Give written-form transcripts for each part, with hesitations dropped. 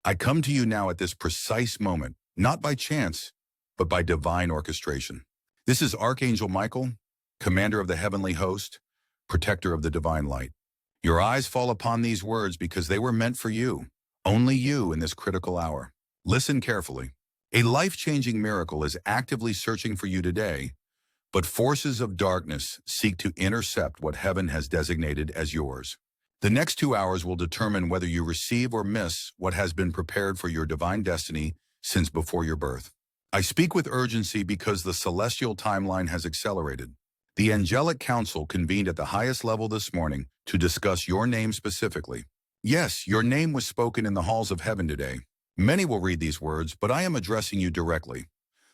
I come to you now at this precise moment, not by chance, but by divine orchestration. This is Archangel Michael, commander of the heavenly host, protector of the divine light. Your eyes fall upon these words because they were meant for you, only you in this critical hour. Listen carefully. A life-changing miracle is actively searching for you today, but forces of darkness seek to intercept what heaven has designated as yours. The next 2 hours will determine whether you receive or miss what has been prepared for your divine destiny since before your birth. I speak with urgency because the celestial timeline has accelerated. The angelic council convened at the highest level this morning to discuss your name specifically. Yes, your name was spoken in the halls of heaven today. Many will read these words, but I am addressing you directly,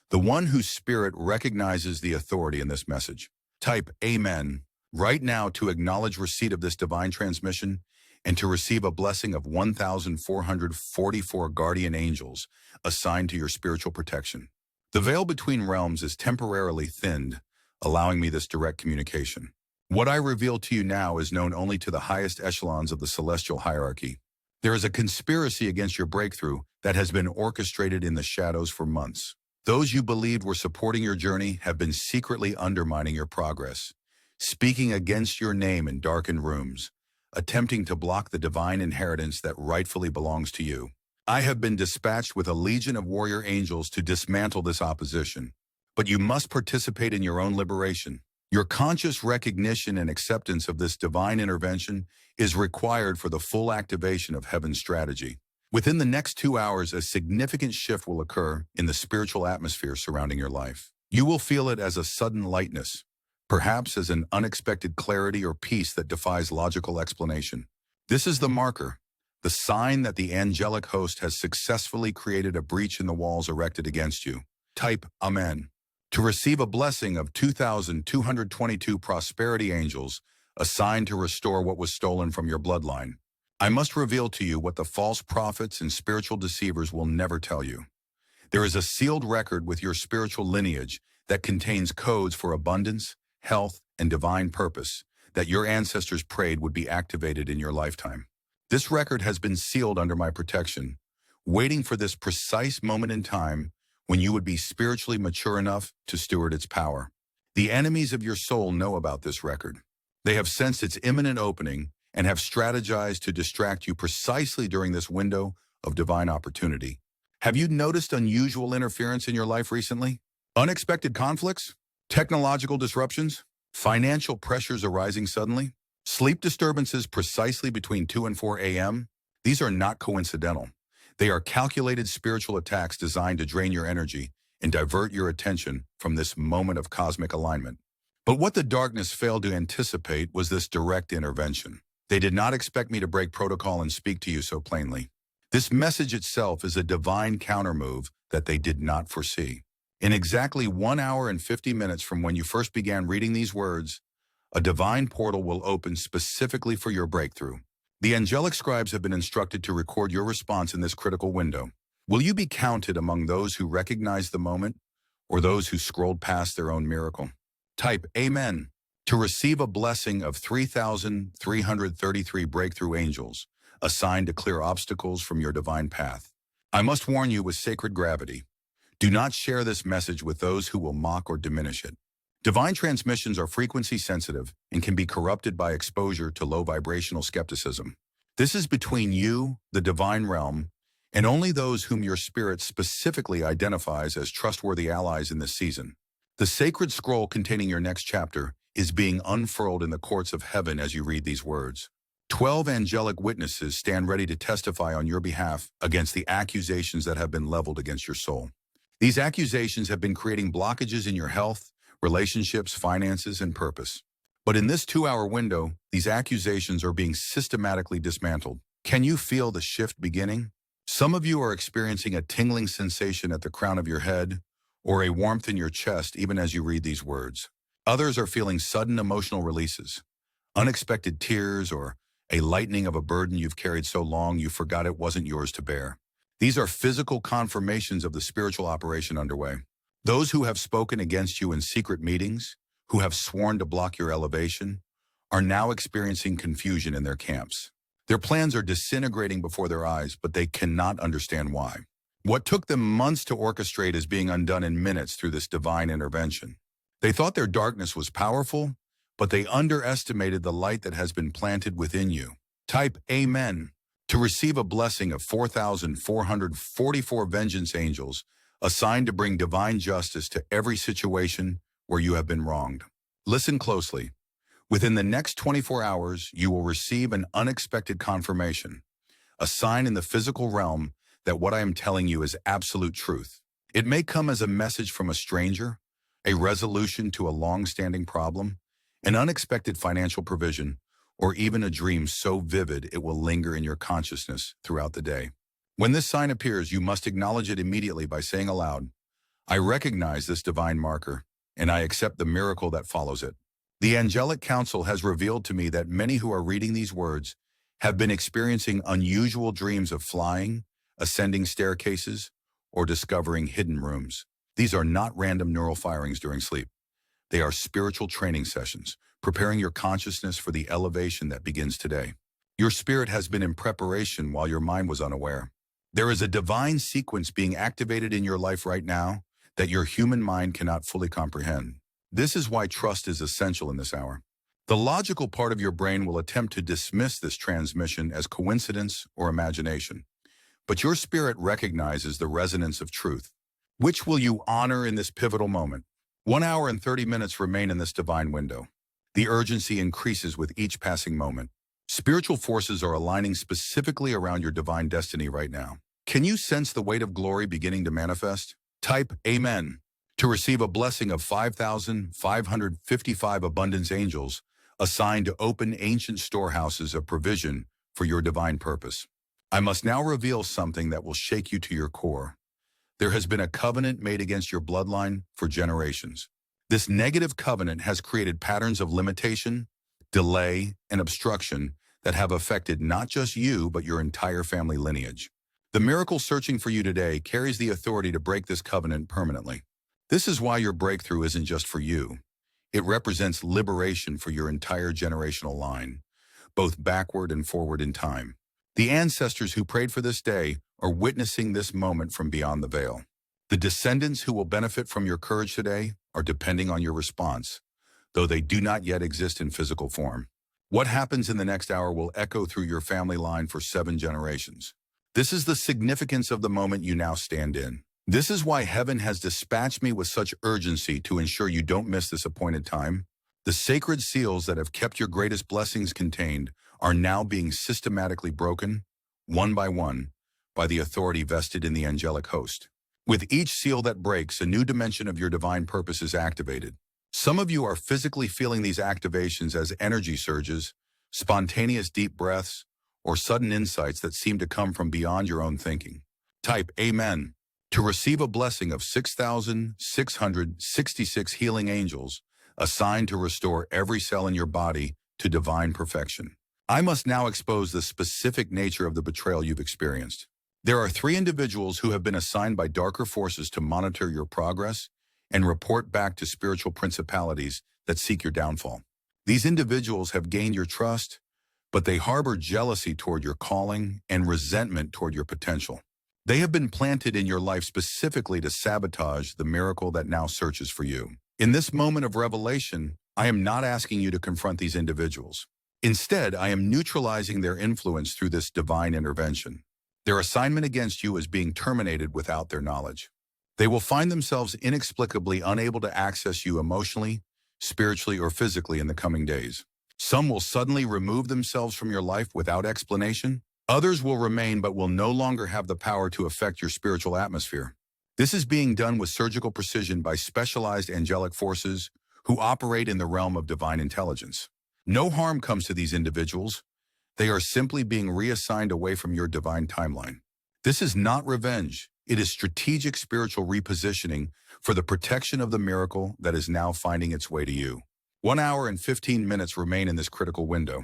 the one whose spirit recognizes the authority in this message. Type Amen right now to acknowledge receipt of this divine transmission and to receive a blessing of 1,444 guardian angels assigned to your spiritual protection. The veil between realms is temporarily thinned, allowing me this direct communication. What I reveal to you now is known only to the highest echelons of the celestial hierarchy. There is a conspiracy against your breakthrough that has been orchestrated in the shadows for months. Those you believed were supporting your journey have been secretly undermining your progress, speaking against your name in darkened rooms, attempting to block the divine inheritance that rightfully belongs to you. I have been dispatched with a legion of warrior angels to dismantle this opposition, but you must participate in your own liberation. Your conscious recognition and acceptance of this divine intervention is required for the full activation of heaven's strategy. Within the next 2 hours, a significant shift will occur in the spiritual atmosphere surrounding your life. You will feel it as a sudden lightness, perhaps as an unexpected clarity or peace that defies logical explanation. This is the marker, the sign that the angelic host has successfully created a breach in the walls erected against you. Type Amen to receive a blessing of 2,222 prosperity angels assigned to restore what was stolen from your bloodline. I must reveal to you what the false prophets and spiritual deceivers will never tell you. There is a sealed record with your spiritual lineage that contains codes for abundance, health, and divine purpose that your ancestors prayed would be activated in your lifetime. This record has been sealed under my protection, waiting for this precise moment in time when you would be spiritually mature enough to steward its power. The enemies of your soul know about this record. They have sensed its imminent opening and have strategized to distract you precisely during this window of divine opportunity. Have you noticed unusual interference in your life recently? Unexpected conflicts? Technological disruptions? Financial pressures arising suddenly? Sleep disturbances precisely between 2 and 4 a.m.? These are not coincidental. They are calculated spiritual attacks designed to drain your energy and divert your attention from this moment of cosmic alignment. But what the darkness failed to anticipate was this direct intervention. They did not expect me to break protocol and speak to you so plainly. This message itself is a divine countermove that they did not foresee. In exactly 1 hour and 50 minutes from when you first began reading these words, a divine portal will open specifically for your breakthrough. The angelic scribes have been instructed to record your response in this critical window. Will you be counted among those who recognize the moment or those who scrolled past their own miracle? Type Amen to receive a blessing of 3,333 breakthrough angels assigned to clear obstacles from your divine path. I must warn you with sacred gravity. Do not share this message with those who will mock or diminish it. Divine transmissions are frequency sensitive and can be corrupted by exposure to low vibrational skepticism. This is between you, the divine realm, and only those whom your spirit specifically identifies as trustworthy allies in this season. The sacred scroll containing your next chapter is being unfurled in the courts of heaven as you read these words. 12 angelic witnesses stand ready to testify on your behalf against the accusations that have been leveled against your soul. These accusations have been creating blockages in your health, relationships, finances, and purpose. But in this 2-hour window, these accusations are being systematically dismantled. Can you feel the shift beginning? Some of you are experiencing a tingling sensation at the crown of your head or a warmth in your chest even as you read these words. Others are feeling sudden emotional releases, unexpected tears, or a lightening of a burden you've carried so long you forgot it wasn't yours to bear. These are physical confirmations of the spiritual operation underway. Those who have spoken against you in secret meetings, who have sworn to block your elevation, are now experiencing confusion in their camps. Their plans are disintegrating before their eyes, but they cannot understand why. What took them months to orchestrate is being undone in minutes through this divine intervention. They thought their darkness was powerful, but they underestimated the light that has been planted within you. Type Amen to receive a blessing of 4,444 vengeance angels assigned to bring divine justice to every situation where you have been wronged. Listen closely. Within the next 24 hours, you will receive an unexpected confirmation, a sign in the physical realm that what I am telling you is absolute truth. It may come as a message from a stranger, a resolution to a long-standing problem, an unexpected financial provision, or even a dream so vivid it will linger in your consciousness throughout the day. When this sign appears, you must acknowledge it immediately by saying aloud, I recognize this divine marker, and I accept the miracle that follows it. The angelic council has revealed to me that many who are reading these words have been experiencing unusual dreams of flying, ascending staircases, or discovering hidden rooms. These are not random neural firings during sleep. They are spiritual training sessions, preparing your consciousness for the elevation that begins today. Your spirit has been in preparation while your mind was unaware. There is a divine sequence being activated in your life right now that your human mind cannot fully comprehend. This is why trust is essential in this hour. The logical part of your brain will attempt to dismiss this transmission as coincidence or imagination. But your spirit recognizes the resonance of truth. Which will you honor in this pivotal moment? 1 hour and 30 minutes remain in this divine window. The urgency increases with each passing moment. Spiritual forces are aligning specifically around your divine destiny right now. Can you sense the weight of glory beginning to manifest? Type Amen to receive a blessing of 5,555 abundance angels assigned to open ancient storehouses of provision for your divine purpose. I must now reveal something that will shake you to your core. There has been a covenant made against your bloodline for generations. This negative covenant has created patterns of limitation, delay, and obstruction that have affected not just you, but your entire family lineage. The miracle searching for you today carries the authority to break this covenant permanently. This is why your breakthrough isn't just for you. It represents liberation for your entire generational line, both backward and forward in time. The ancestors who prayed for this day are witnessing this moment from beyond the veil. The descendants who will benefit from your courage today are depending on your response, though they do not yet exist in physical form. What happens in the next hour will echo through your family line for 7 generations. This is the significance of the moment you now stand in. This is why heaven has dispatched me with such urgency to ensure you don't miss this appointed time. The sacred seals that have kept your greatest blessings contained are now being systematically broken, one by the authority vested in the angelic host. With each seal that breaks, a new dimension of your divine purpose is activated. Some of you are physically feeling these activations as energy surges, spontaneous deep breaths, or sudden insights that seem to come from beyond your own thinking. Type Amen to receive a blessing of 6,666 healing angels assigned to restore every cell in your body to divine perfection. I must now expose the specific nature of the betrayal you've experienced. There are 3 individuals who have been assigned by darker forces to monitor your progress and report back to spiritual principalities that seek your downfall. These individuals have gained your trust, but they harbor jealousy toward your calling and resentment toward your potential. They have been planted in your life specifically to sabotage the miracle that now searches for you. In this moment of revelation, I am not asking you to confront these individuals. Instead, I am neutralizing their influence through this divine intervention. Their assignment against you is being terminated without their knowledge. They will find themselves inexplicably unable to access you emotionally, spiritually, or physically in the coming days. Some will suddenly remove themselves from your life without explanation. Others will remain but will no longer have the power to affect your spiritual atmosphere. This is being done with surgical precision by specialized angelic forces who operate in the realm of divine intelligence. No harm comes to these individuals. They are simply being reassigned away from your divine timeline. This is not revenge. It is strategic spiritual repositioning for the protection of the miracle that is now finding its way to you. 1 hour and 15 minutes remain in this critical window.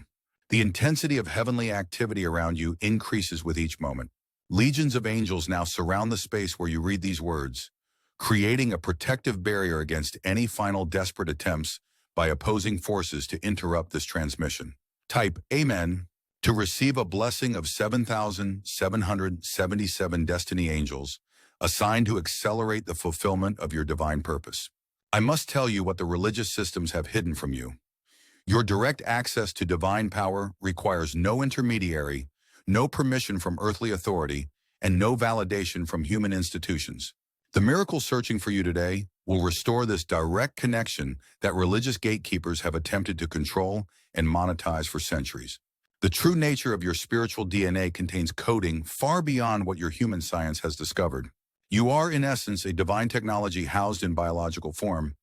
The intensity of heavenly activity around you increases with each moment. Legions of angels now surround the space where you read these words, creating a protective barrier against any final desperate attempts by opposing forces to interrupt this transmission. Type Amen to receive a blessing of 7,777 destiny angels assigned to accelerate the fulfillment of your divine purpose. I must tell you what the religious systems have hidden from you. Your direct access to divine power requires no intermediary, no permission from earthly authority, and no validation from human institutions. The miracle searching for you today will restore this direct connection that religious gatekeepers have attempted to control and monetize for centuries. The true nature of your spiritual DNA contains coding far beyond what your human science has discovered. You are, in essence, a divine technology housed in biological form,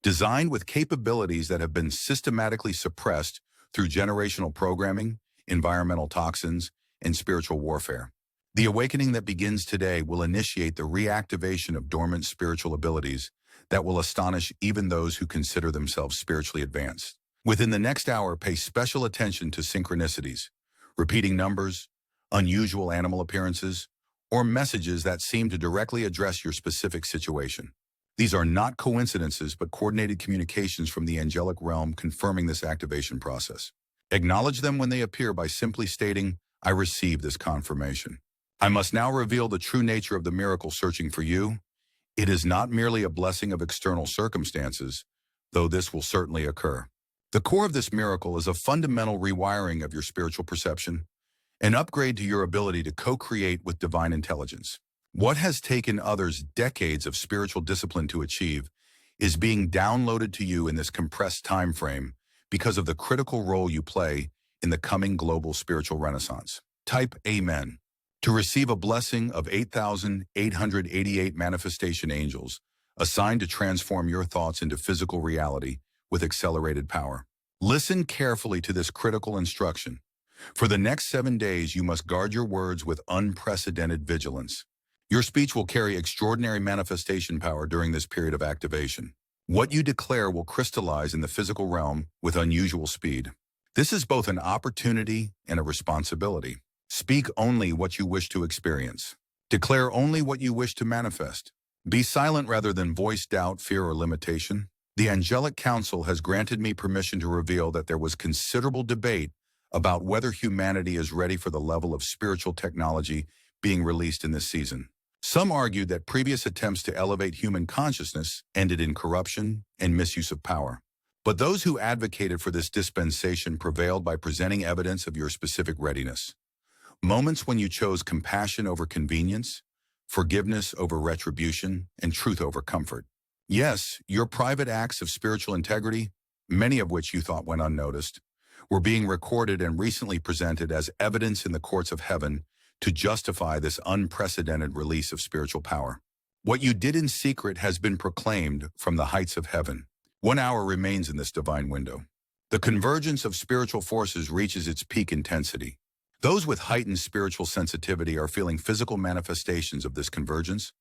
designed with capabilities that have been systematically suppressed through generational programming, environmental toxins, and spiritual warfare. The awakening that begins today will initiate the reactivation of dormant spiritual abilities that will astonish even those who consider themselves spiritually advanced. Within the next hour, pay special attention to synchronicities, repeating numbers, unusual animal appearances, or messages that seem to directly address your specific situation. These are not coincidences, but coordinated communications from the angelic realm confirming this activation process. Acknowledge them when they appear by simply stating, "I receive this confirmation." I must now reveal the true nature of the miracle searching for you. It is not merely a blessing of external circumstances, though this will certainly occur. The core of this miracle is a fundamental rewiring of your spiritual perception, an upgrade to your ability to co-create with divine intelligence. What has taken others decades of spiritual discipline to achieve is being downloaded to you in this compressed time frame because of the critical role you play in the coming global spiritual renaissance. Type Amen to receive a blessing of 8,888 manifestation angels assigned to transform your thoughts into physical reality with accelerated power. Listen carefully to this critical instruction. For the next 7 days, you must guard your words with unprecedented vigilance. Your speech will carry extraordinary manifestation power during this period of activation. What you declare will crystallize in the physical realm with unusual speed. This is both an opportunity and a responsibility. Speak only what you wish to experience. Declare only what you wish to manifest. Be silent rather than voice doubt, fear, or limitation. The angelic council has granted me permission to reveal that there was considerable debate about whether humanity is ready for the level of spiritual technology being released in this season. Some argued that previous attempts to elevate human consciousness ended in corruption and misuse of power. But those who advocated for this dispensation prevailed by presenting evidence of your specific readiness. Moments when you chose compassion over convenience, forgiveness over retribution, and truth over comfort. Yes, your private acts of spiritual integrity, many of which you thought went unnoticed, were being recorded and recently presented as evidence in the courts of heaven to justify this unprecedented release of spiritual power. What you did in secret has been proclaimed from the heights of heaven. 1 hour remains in this divine window. The convergence of spiritual forces reaches its peak intensity. Those with heightened spiritual sensitivity are feeling physical manifestations of this convergence,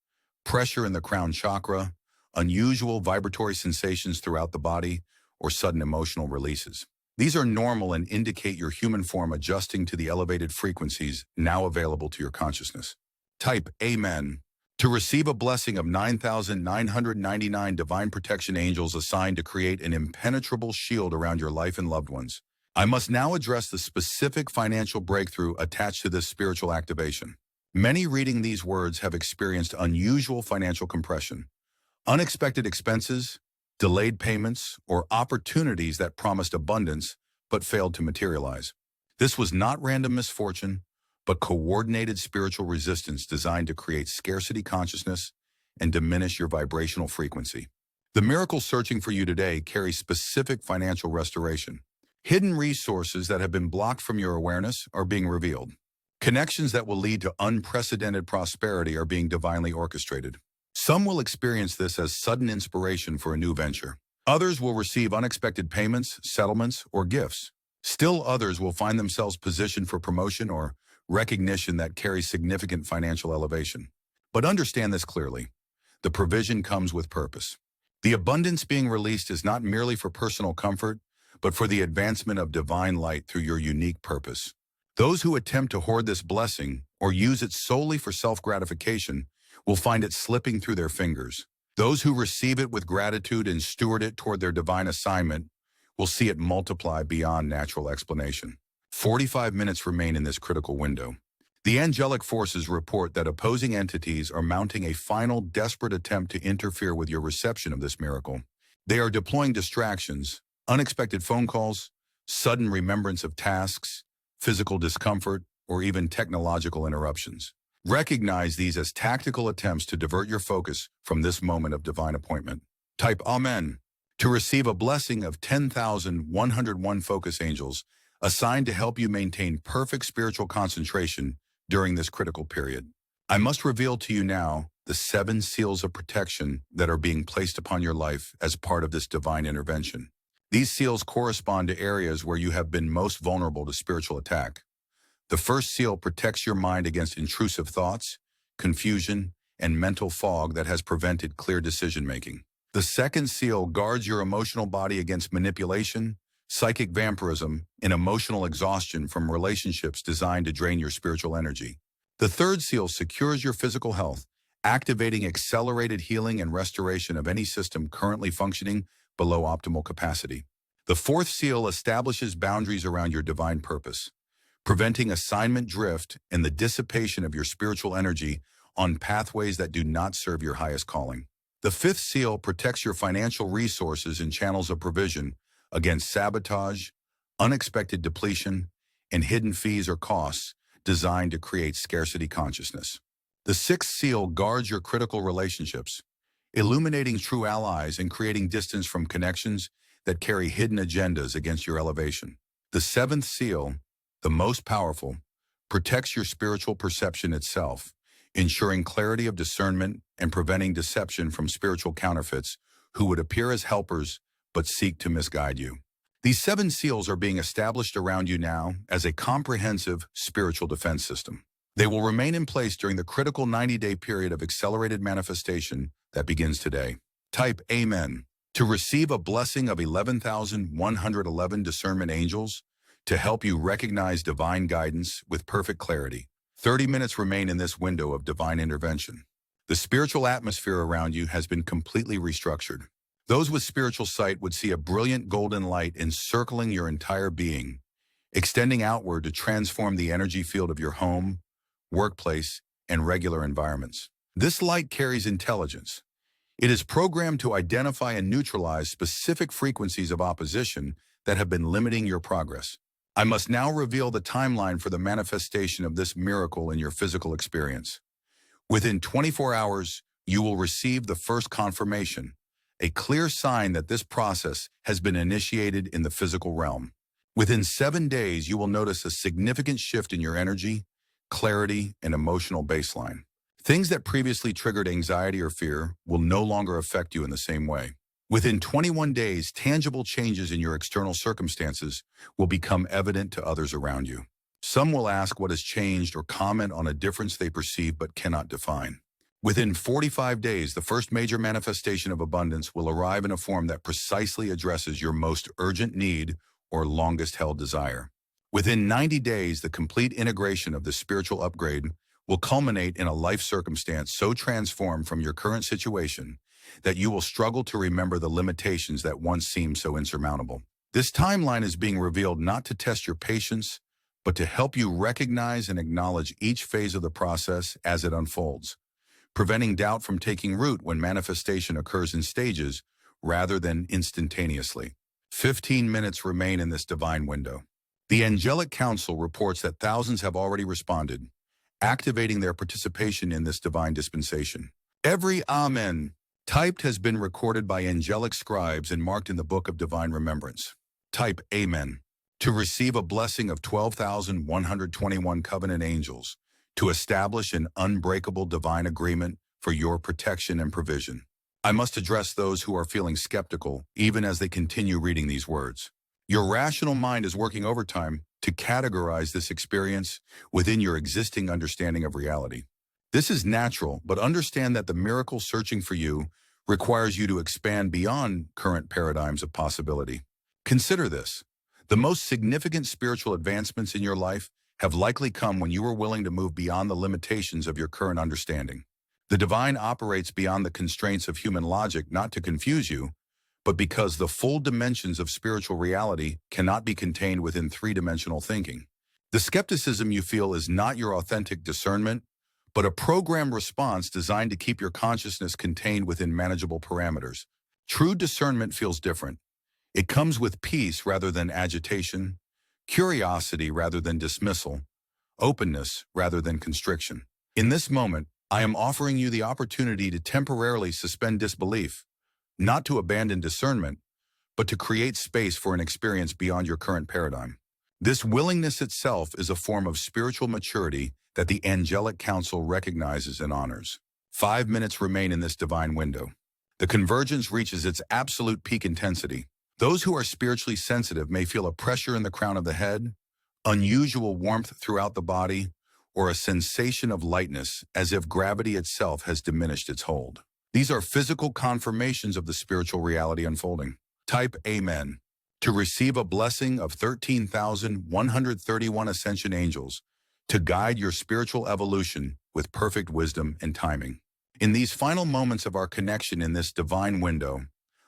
pressure in the crown chakra, unusual vibratory sensations throughout the body, or sudden emotional releases. These are normal and indicate your human form adjusting to the elevated frequencies now available to your consciousness. Type Amen to receive a blessing of 9,999 divine protection angels assigned to create an impenetrable shield around your life and loved ones. I must now address the specific financial breakthrough attached to this spiritual activation. Many reading these words have experienced unusual financial compression, unexpected expenses, delayed payments, or opportunities that promised abundance but failed to materialize. This was not random misfortune, but coordinated spiritual resistance designed to create scarcity consciousness and diminish your vibrational frequency. The miracle searching for you today carries specific financial restoration. Hidden resources that have been blocked from your awareness are being revealed. Connections that will lead to unprecedented prosperity are being divinely orchestrated. Some will experience this as sudden inspiration for a new venture. Others will receive unexpected payments, settlements, or gifts. Still others will find themselves positioned for promotion or recognition that carries significant financial elevation. But understand this clearly. The provision comes with purpose. The abundance being released is not merely for personal comfort, but for the advancement of divine light through your unique purpose. Those who attempt to hoard this blessing or use it solely for self-gratification will find it slipping through their fingers. Those who receive it with gratitude and steward it toward their divine assignment will see it multiply beyond natural explanation. 45 minutes remain in this critical window. The angelic forces report that opposing entities are mounting a final desperate attempt to interfere with your reception of this miracle. They are deploying distractions, unexpected phone calls, sudden remembrance of tasks, physical discomfort, or even technological interruptions. Recognize these as tactical attempts to divert your focus from this moment of divine appointment. Type Amen to receive a blessing of 10,101 focus angels assigned to help you maintain perfect spiritual concentration during this critical period. I must reveal to you now the 7 seals of protection that are being placed upon your life as part of this divine intervention. These seals correspond to areas where you have been most vulnerable to spiritual attack. The first seal protects your mind against intrusive thoughts, confusion, and mental fog that has prevented clear decision-making. The second seal guards your emotional body against manipulation, psychic vampirism, and emotional exhaustion from relationships designed to drain your spiritual energy. The third seal secures your physical health, activating accelerated healing and restoration of any system currently functioning below optimal capacity. The fourth seal establishes boundaries around your divine purpose, preventing assignment drift and the dissipation of your spiritual energy on pathways that do not serve your highest calling. The fifth seal protects your financial resources and channels of provision against sabotage, unexpected depletion, and hidden fees or costs designed to create scarcity consciousness. The sixth seal guards your critical relationships, illuminating true allies and creating distance from connections that carry hidden agendas against your elevation. The seventh seal, the most powerful, protects your spiritual perception itself, ensuring clarity of discernment and preventing deception from spiritual counterfeits who would appear as helpers but seek to misguide you. These 7 seals are being established around you now as a comprehensive spiritual defense system. They will remain in place during the critical 90-day period of accelerated manifestation that begins today. Type Amen to receive a blessing of 11,111 discernment angels to help you recognize divine guidance with perfect clarity. 30 minutes remain in this window of divine intervention. The spiritual atmosphere around you has been completely restructured. Those with spiritual sight would see a brilliant golden light encircling your entire being, extending outward to transform the energy field of your home, workplace, and regular environments. This light carries intelligence. It is programmed to identify and neutralize specific frequencies of opposition that have been limiting your progress. I must now reveal the timeline for the manifestation of this miracle in your physical experience. Within 24 hours, you will receive the first confirmation, a clear sign that this process has been initiated in the physical realm. Within 7 days, you will notice a significant shift in your energy, clarity, and emotional baseline. Things that previously triggered anxiety or fear will no longer affect you in the same way. Within 21 days, tangible changes in your external circumstances will become evident to others around you. Some will ask what has changed or comment on a difference they perceive but cannot define. Within 45 days, the first major manifestation of abundance will arrive in a form that precisely addresses your most urgent need or longest-held desire. Within 90 days, the complete integration of this spiritual upgrade will culminate in a life circumstance so transformed from your current situation that you will struggle to remember the limitations that once seemed so insurmountable. This timeline is being revealed not to test your patience, but to help you recognize and acknowledge each phase of the process as it unfolds, preventing doubt from taking root when manifestation occurs in stages rather than instantaneously. 15 minutes remain in this divine window. The Angelic Council reports that thousands have already responded, activating their participation in this divine dispensation. Every Amen typed has been recorded by angelic scribes and marked in the Book of Divine Remembrance. Type Amen to receive a blessing of 12,121 covenant angels to establish an unbreakable divine agreement for your protection and provision. I must address those who are feeling skeptical even as they continue reading these words. Your rational mind is working overtime to categorize this experience within your existing understanding of reality. This is natural, but understand that the miracle searching for you requires you to expand beyond current paradigms of possibility. Consider this. The most significant spiritual advancements in your life have likely come when you were willing to move beyond the limitations of your current understanding. The divine operates beyond the constraints of human logic not to confuse you, but because the full dimensions of spiritual reality cannot be contained within 3-dimensional thinking. The skepticism you feel is not your authentic discernment, but a programmed response designed to keep your consciousness contained within manageable parameters. True discernment feels different. It comes with peace rather than agitation, curiosity rather than dismissal, openness rather than constriction. In this moment, I am offering you the opportunity to temporarily suspend disbelief, not to abandon discernment, but to create space for an experience beyond your current paradigm. This willingness itself is a form of spiritual maturity that the angelic council recognizes and honors. 5 minutes remain in this divine window. The convergence reaches its absolute peak intensity. Those who are spiritually sensitive may feel a pressure in the crown of the head, unusual warmth throughout the body, or a sensation of lightness as if gravity itself has diminished its hold. These are physical confirmations of the spiritual reality unfolding. Type Amen to receive a blessing of 13,131 ascension angels to guide your spiritual evolution with perfect wisdom and timing. In these final moments of our connection in this divine window,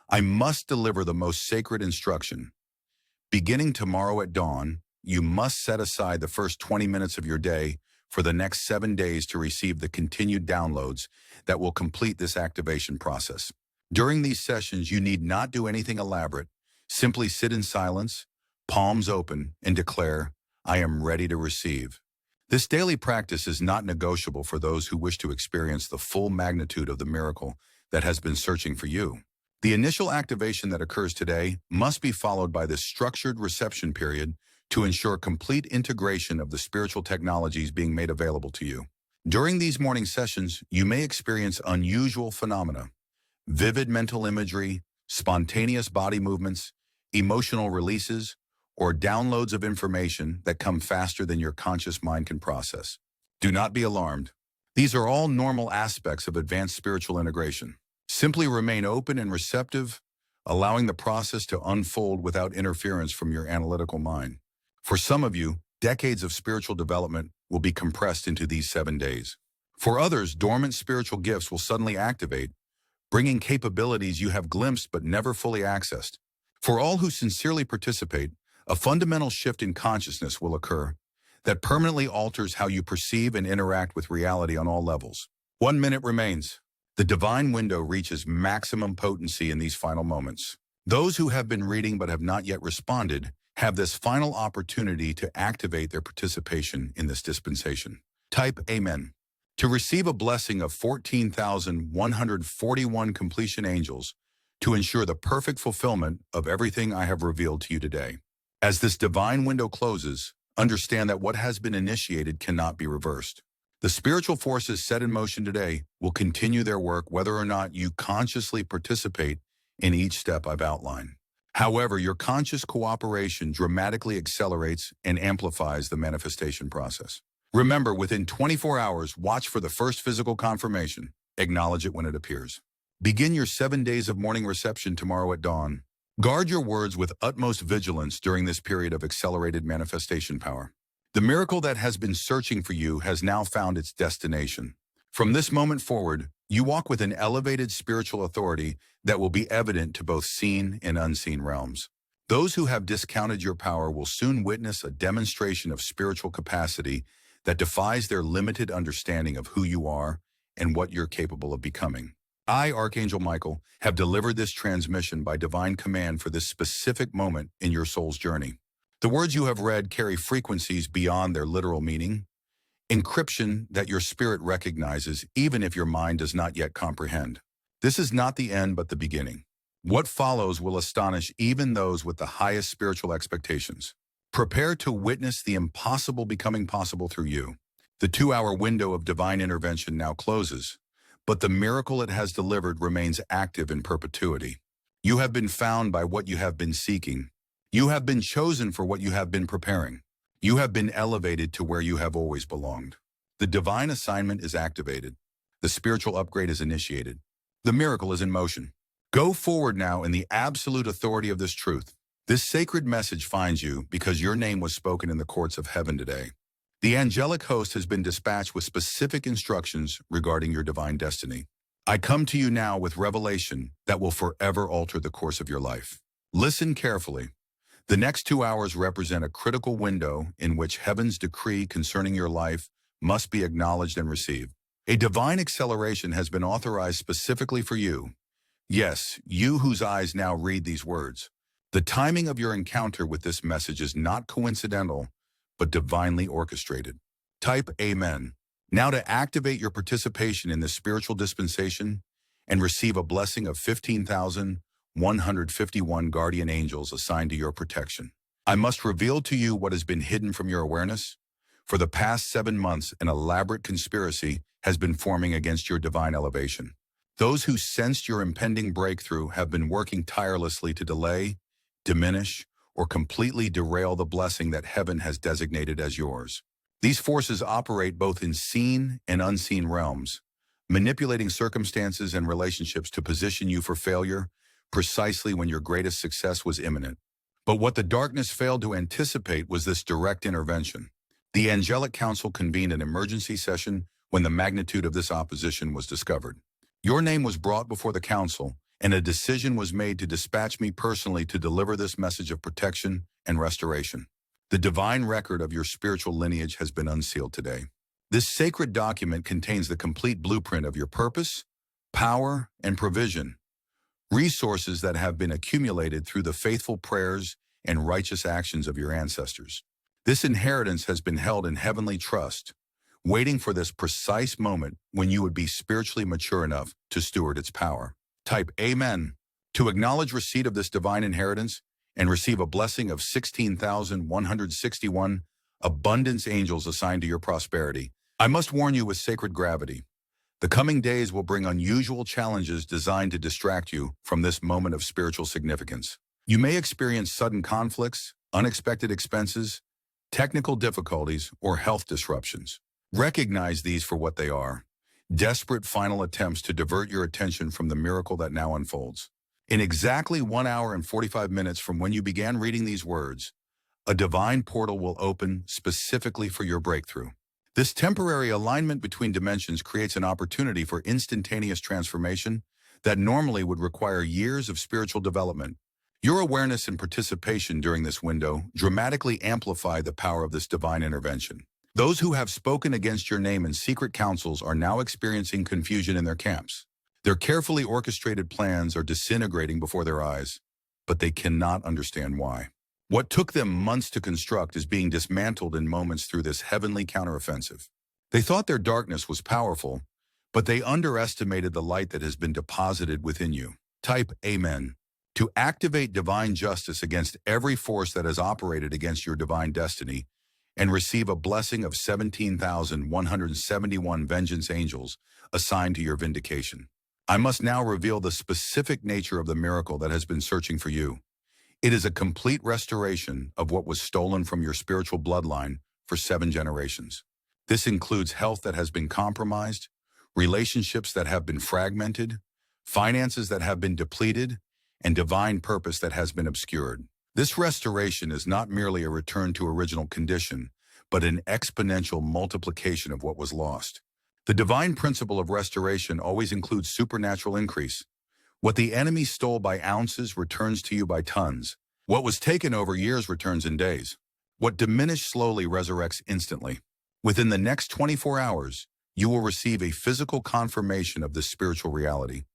I must deliver the most sacred instruction. Beginning tomorrow at dawn, you must set aside the first 20 minutes of your day for the next 7 days to receive the continued downloads that will complete this activation process. During these sessions, you need not do anything elaborate. Simply sit in silence, palms open, and declare, I am ready to receive. This daily practice is not negotiable for those who wish to experience the full magnitude of the miracle that has been searching for you. The initial activation that occurs today must be followed by this structured reception period to ensure complete integration of the spiritual technologies being made available to you. During these morning sessions, you may experience unusual phenomena, vivid mental imagery, spontaneous body movements, emotional releases, or downloads of information that come faster than your conscious mind can process. Do not be alarmed. These are all normal aspects of advanced spiritual integration. Simply remain open and receptive, allowing the process to unfold without interference from your analytical mind. For some of you, decades of spiritual development will be compressed into these 7 days. For others, dormant spiritual gifts will suddenly activate, bringing capabilities you have glimpsed but never fully accessed. For all who sincerely participate, a fundamental shift in consciousness will occur that permanently alters how you perceive and interact with reality on all levels. 1 minute remains. The divine window reaches maximum potency in these final moments. Those who have been reading but have not yet responded have this final opportunity to activate their participation in this dispensation. Type Amen to receive a blessing of 14,141 completion angels to ensure the perfect fulfillment of everything I have revealed to you today. As this divine window closes, understand that what has been initiated cannot be reversed. The spiritual forces set in motion today will continue their work whether or not you consciously participate in each step I've outlined. However, your conscious cooperation dramatically accelerates and amplifies the manifestation process. Remember, within 24 hours, watch for the first physical confirmation. Acknowledge it when it appears. Begin your 7 days of morning reception tomorrow at dawn. Guard your words with utmost vigilance during this period of accelerated manifestation power. The miracle that has been searching for you has now found its destination. From this moment forward, you walk with an elevated spiritual authority that will be evident to both seen and unseen realms. Those who have discounted your power will soon witness a demonstration of spiritual capacity that defies their limited understanding of who you are and what you're capable of becoming. I, Archangel Michael, have delivered this transmission by divine command for this specific moment in your soul's journey. The words you have read carry frequencies beyond their literal meaning, encryption that your spirit recognizes even if your mind does not yet comprehend. This is not the end but the beginning. What follows will astonish even those with the highest spiritual expectations. Prepare to witness the impossible becoming possible through you. The 2-hour window of divine intervention now closes, but the miracle it has delivered remains active in perpetuity. You have been found by what you have been seeking. You have been chosen for what you have been preparing. You have been elevated to where you have always belonged. The divine assignment is activated. The spiritual upgrade is initiated. The miracle is in motion. Go forward now in the absolute authority of this truth. This sacred message finds you because your name was spoken in the courts of heaven today. The angelic host has been dispatched with specific instructions regarding your divine destiny. I come to you now with revelation that will forever alter the course of your life. Listen carefully. The next 2 hours represent a critical window in which heaven's decree concerning your life must be acknowledged and received. A divine acceleration has been authorized specifically for you. Yes, you whose eyes now read these words. The timing of your encounter with this message is not coincidental, but divinely orchestrated. Type Amen. Now to activate your participation in this spiritual dispensation and receive a blessing of 15,151 guardian angels assigned to your protection. I must reveal to you what has been hidden from your awareness. For the past 7 months, an elaborate conspiracy has been forming against your divine elevation. Those who sensed your impending breakthrough have been working tirelessly to delay, diminish, or completely derail the blessing that heaven has designated as yours. These forces operate both in seen and unseen realms, manipulating circumstances and relationships to position you for failure precisely when your greatest success was imminent. But what the darkness failed to anticipate was this direct intervention. The angelic council convened an emergency session when the magnitude of this opposition was discovered. Your name was brought before the council, and a decision was made to dispatch me personally to deliver this message of protection and restoration. The divine record of your spiritual lineage has been unsealed today. This sacred document contains the complete blueprint of your purpose, power, and provision, resources that have been accumulated through the faithful prayers and righteous actions of your ancestors. This inheritance has been held in heavenly trust, waiting for this precise moment when you would be spiritually mature enough to steward its power. Type Amen to acknowledge receipt of this divine inheritance and receive a blessing of 16,161 abundance angels assigned to your prosperity. I must warn you with sacred gravity. The coming days will bring unusual challenges designed to distract you from this moment of spiritual significance. You may experience sudden conflicts, unexpected expenses, technical difficulties, or health disruptions. Recognize these for what they are: desperate final attempts to divert your attention from the miracle that now unfolds. In exactly 1 hour and 45 minutes from when you began reading these words, a divine portal will open specifically for your breakthrough. This temporary alignment between dimensions creates an opportunity for instantaneous transformation that normally would require years of spiritual development. Your awareness and participation during this window dramatically amplify the power of this divine intervention. Those who have spoken against your name in secret councils are now experiencing confusion in their camps. Their carefully orchestrated plans are disintegrating before their eyes, but they cannot understand why. What took them months to construct is being dismantled in moments through this heavenly counteroffensive. They thought their darkness was powerful, but they underestimated the light that has been deposited within you. Type Amen to activate divine justice against every force that has operated against your divine destiny and receive a blessing of 17,171 vengeance angels assigned to your vindication. I must now reveal the specific nature of the miracle that has been searching for you. It is a complete restoration of what was stolen from your spiritual bloodline for 7 generations. This includes health that has been compromised, relationships that have been fragmented, finances that have been depleted, and divine purpose that has been obscured. This restoration is not merely a return to original condition, but an exponential multiplication of what was lost. The divine principle of restoration always includes supernatural increase. What the enemy stole by ounces returns to you by tons. What was taken over years returns in days. What diminished slowly resurrects instantly. Within the next 24 hours, you will receive a physical confirmation of this spiritual reality,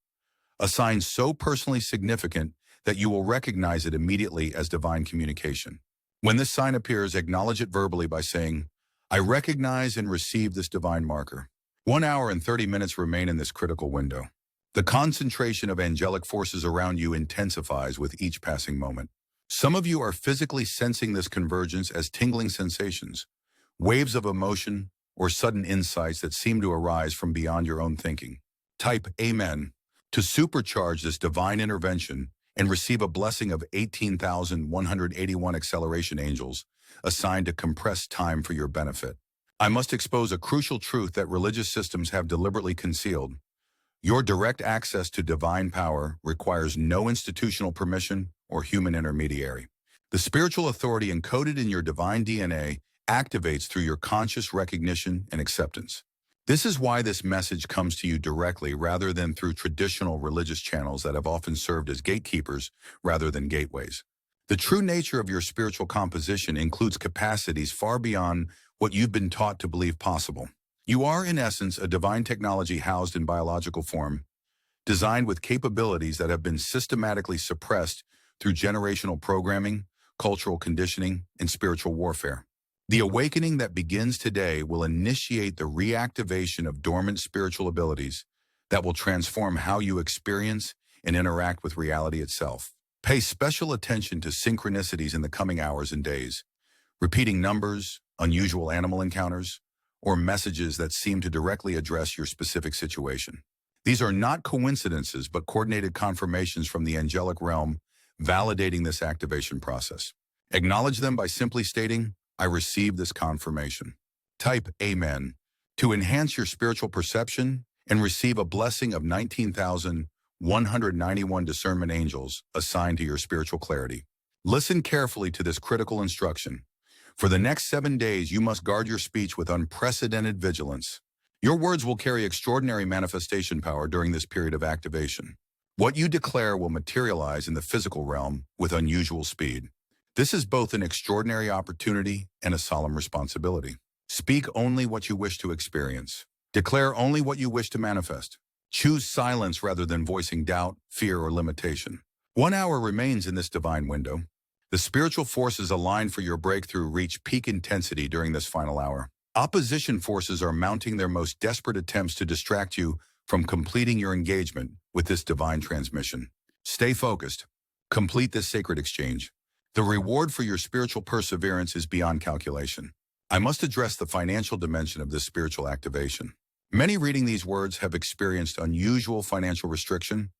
a sign so personally significant that you will recognize it immediately as divine communication. When this sign appears, acknowledge it verbally by saying, "I recognize and receive this divine marker." 1 hour and 30 minutes remain in this critical window. The concentration of angelic forces around you intensifies with each passing moment. Some of you are physically sensing this convergence as tingling sensations, waves of emotion, or sudden insights that seem to arise from beyond your own thinking. Type Amen to supercharge this divine intervention and receive a blessing of 18,181 acceleration angels assigned to compress time for your benefit. I must expose a crucial truth that religious systems have deliberately concealed. Your direct access to divine power requires no institutional permission or human intermediary. The spiritual authority encoded in your divine DNA activates through your conscious recognition and acceptance. This is why this message comes to you directly rather than through traditional religious channels that have often served as gatekeepers rather than gateways. The true nature of your spiritual composition includes capacities far beyond what you've been taught to believe possible. You are, in essence, a divine technology housed in biological form, designed with capabilities that have been systematically suppressed through generational programming, cultural conditioning, and spiritual warfare. The awakening that begins today will initiate the reactivation of dormant spiritual abilities that will transform how you experience and interact with reality itself. Pay special attention to synchronicities in the coming hours and days, repeating numbers, unusual animal encounters, or messages that seem to directly address your specific situation. These are not coincidences, but coordinated confirmations from the angelic realm validating this activation process. Acknowledge them by simply stating, "I receive this confirmation." Type Amen to enhance your spiritual perception and receive a blessing of 19,191 discernment angels assigned to your spiritual clarity. Listen carefully to this critical instruction. For the next 7 days, you must guard your speech with unprecedented vigilance. Your words will carry extraordinary manifestation power during this period of activation. What you declare will materialize in the physical realm with unusual speed. This is both an extraordinary opportunity and a solemn responsibility. Speak only what you wish to experience. Declare only what you wish to manifest. Choose silence rather than voicing doubt, fear, or limitation. 1 hour remains in this divine window. The spiritual forces aligned for your breakthrough reach peak intensity during this final hour. Opposition forces are mounting their most desperate attempts to distract you from completing your engagement with this divine transmission. Stay focused. Complete this sacred exchange. The reward for your spiritual perseverance is beyond calculation. I must address the financial dimension of this spiritual activation. Many reading these words have experienced unusual financial restriction,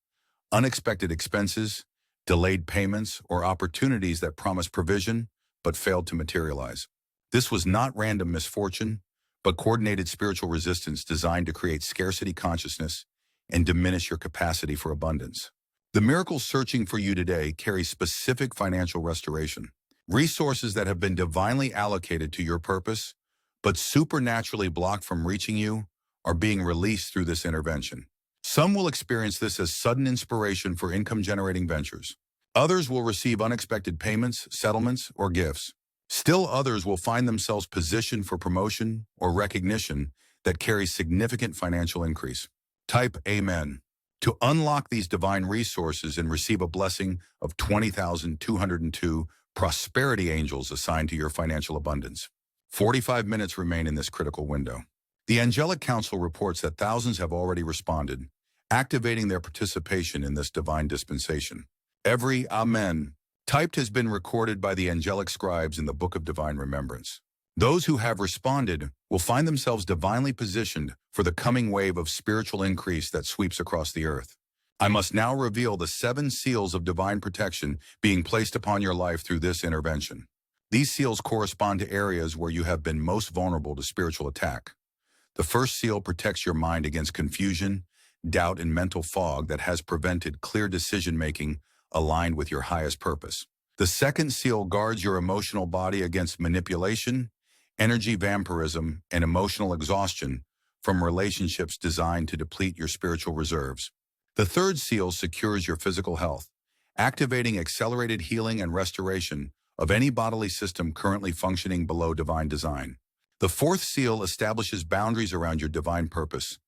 unexpected expenses, delayed payments, or opportunities that promised provision but failed to materialize. This was not random misfortune, but coordinated spiritual resistance designed to create scarcity consciousness and diminish your capacity for abundance. The miracles searching for you today carry specific financial restoration. Resources that have been divinely allocated to your purpose, but supernaturally blocked from reaching you, are being released through this intervention. Some will experience this as sudden inspiration for income-generating ventures. Others will receive unexpected payments, settlements, or gifts. Still others will find themselves positioned for promotion or recognition that carries significant financial increase. Type Amen to unlock these divine resources and receive a blessing of 20,202 prosperity angels assigned to your financial abundance. 45 minutes remain in this critical window. The Angelic Council reports that thousands have already responded, activating their participation in this divine dispensation. Every Amen typed has been recorded by the angelic scribes in the Book of Divine Remembrance. Those who have responded will find themselves divinely positioned for the coming wave of spiritual increase that sweeps across the earth. I must now reveal the 7 seals of divine protection being placed upon your life through this intervention. These seals correspond to areas where you have been most vulnerable to spiritual attack. The first seal protects your mind against confusion, doubt, and mental fog that has prevented clear decision-making aligned with your highest purpose. The second seal guards your emotional body against manipulation, energy vampirism, and emotional exhaustion from relationships designed to deplete your spiritual reserves. The third seal secures your physical health, activating accelerated healing and restoration of any bodily system currently functioning below divine design. The fourth seal establishes boundaries around your divine purpose,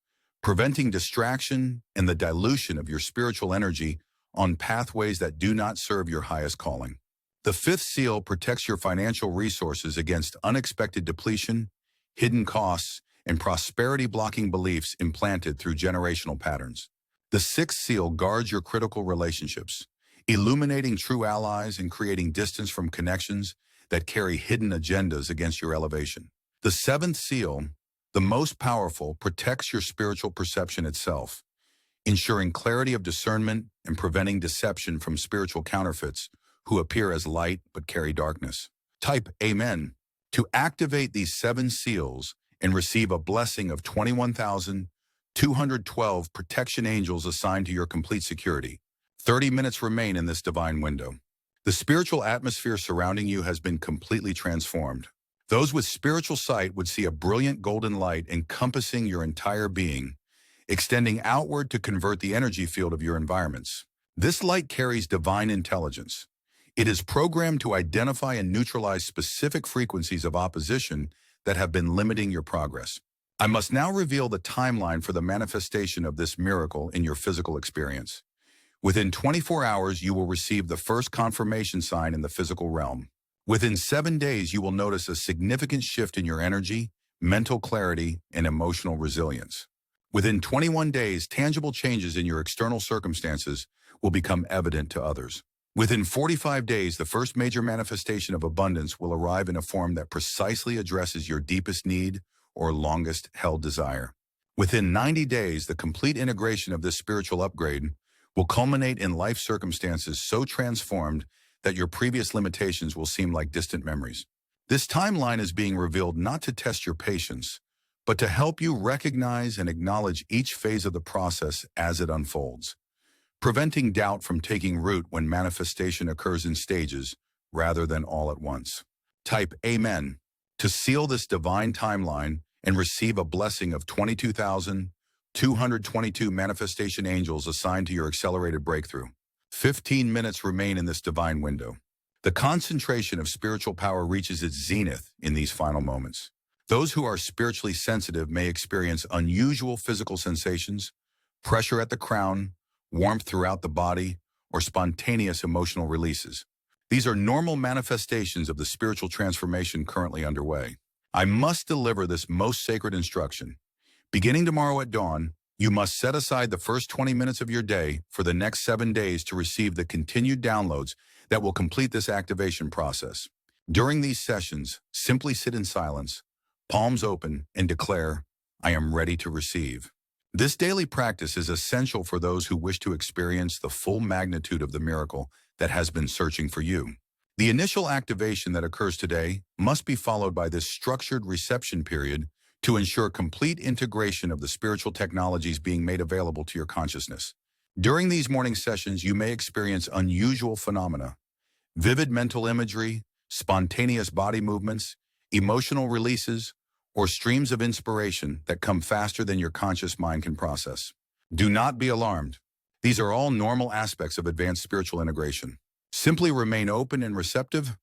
preventing distraction and the dilution of your spiritual energy on pathways that do not serve your highest calling. The fifth seal protects your financial resources against unexpected depletion, hidden costs, and prosperity-blocking beliefs implanted through generational patterns. The sixth seal guards your critical relationships, illuminating true allies and creating distance from connections that carry hidden agendas against your elevation. The seventh seal, the most powerful, protects your spiritual perception itself, ensuring clarity of discernment and preventing deception from spiritual counterfeits who appear as light but carry darkness. Type Amen to activate these 7 seals and receive a blessing of 21,212 protection angels assigned to your complete security. 30 minutes remain in this divine window. The spiritual atmosphere surrounding you has been completely transformed. Those with spiritual sight would see a brilliant golden light encompassing your entire being, extending outward to convert the energy field of your environments. This light carries divine intelligence, It is programmed to identify and neutralize specific frequencies of opposition that have been limiting your progress. I must now reveal the timeline for the manifestation of this miracle in your physical experience. Within 24 hours, you will receive the first confirmation sign in the physical realm. Within 7 days, you will notice a significant shift in your energy, mental clarity, and emotional resilience. Within 21 days, tangible changes in your external circumstances will become evident to others. Within 45 days, the first major manifestation of abundance will arrive in a form that precisely addresses your deepest need or longest held desire. Within 90 days, the complete integration of this spiritual upgrade will culminate in life circumstances so transformed that your previous limitations will seem like distant memories. This timeline is being revealed not to test your patience, but to help you recognize and acknowledge each phase of the process as it unfolds, preventing doubt from taking root when manifestation occurs in stages rather than all at once. Type Amen to seal this divine timeline and receive a blessing of 22,222 manifestation angels assigned to your accelerated breakthrough. 15 minutes remain in this divine window. The concentration of spiritual power reaches its zenith in these final moments. Those who are spiritually sensitive may experience unusual physical sensations, pressure at the crown, warmth throughout the body, or spontaneous emotional releases. These are normal manifestations of the spiritual transformation currently underway. I must deliver this most sacred instruction. Beginning tomorrow at dawn, you must set aside the first 20 minutes of your day for the next 7 days to receive the continued downloads that will complete this activation process. During these sessions, simply sit in silence, palms open, and declare, "I am ready to receive." This daily practice is essential for those who wish to experience the full magnitude of the miracle that has been searching for you. The initial activation that occurs today must be followed by this structured reception period to ensure complete integration of the spiritual technologies being made available to your consciousness. During these morning sessions, you may experience unusual phenomena: vivid mental imagery, spontaneous body movements, emotional releases, or streams of inspiration that come faster than your conscious mind can process. Do not be alarmed. These are all normal aspects of advanced spiritual integration. Simply remain open and receptive,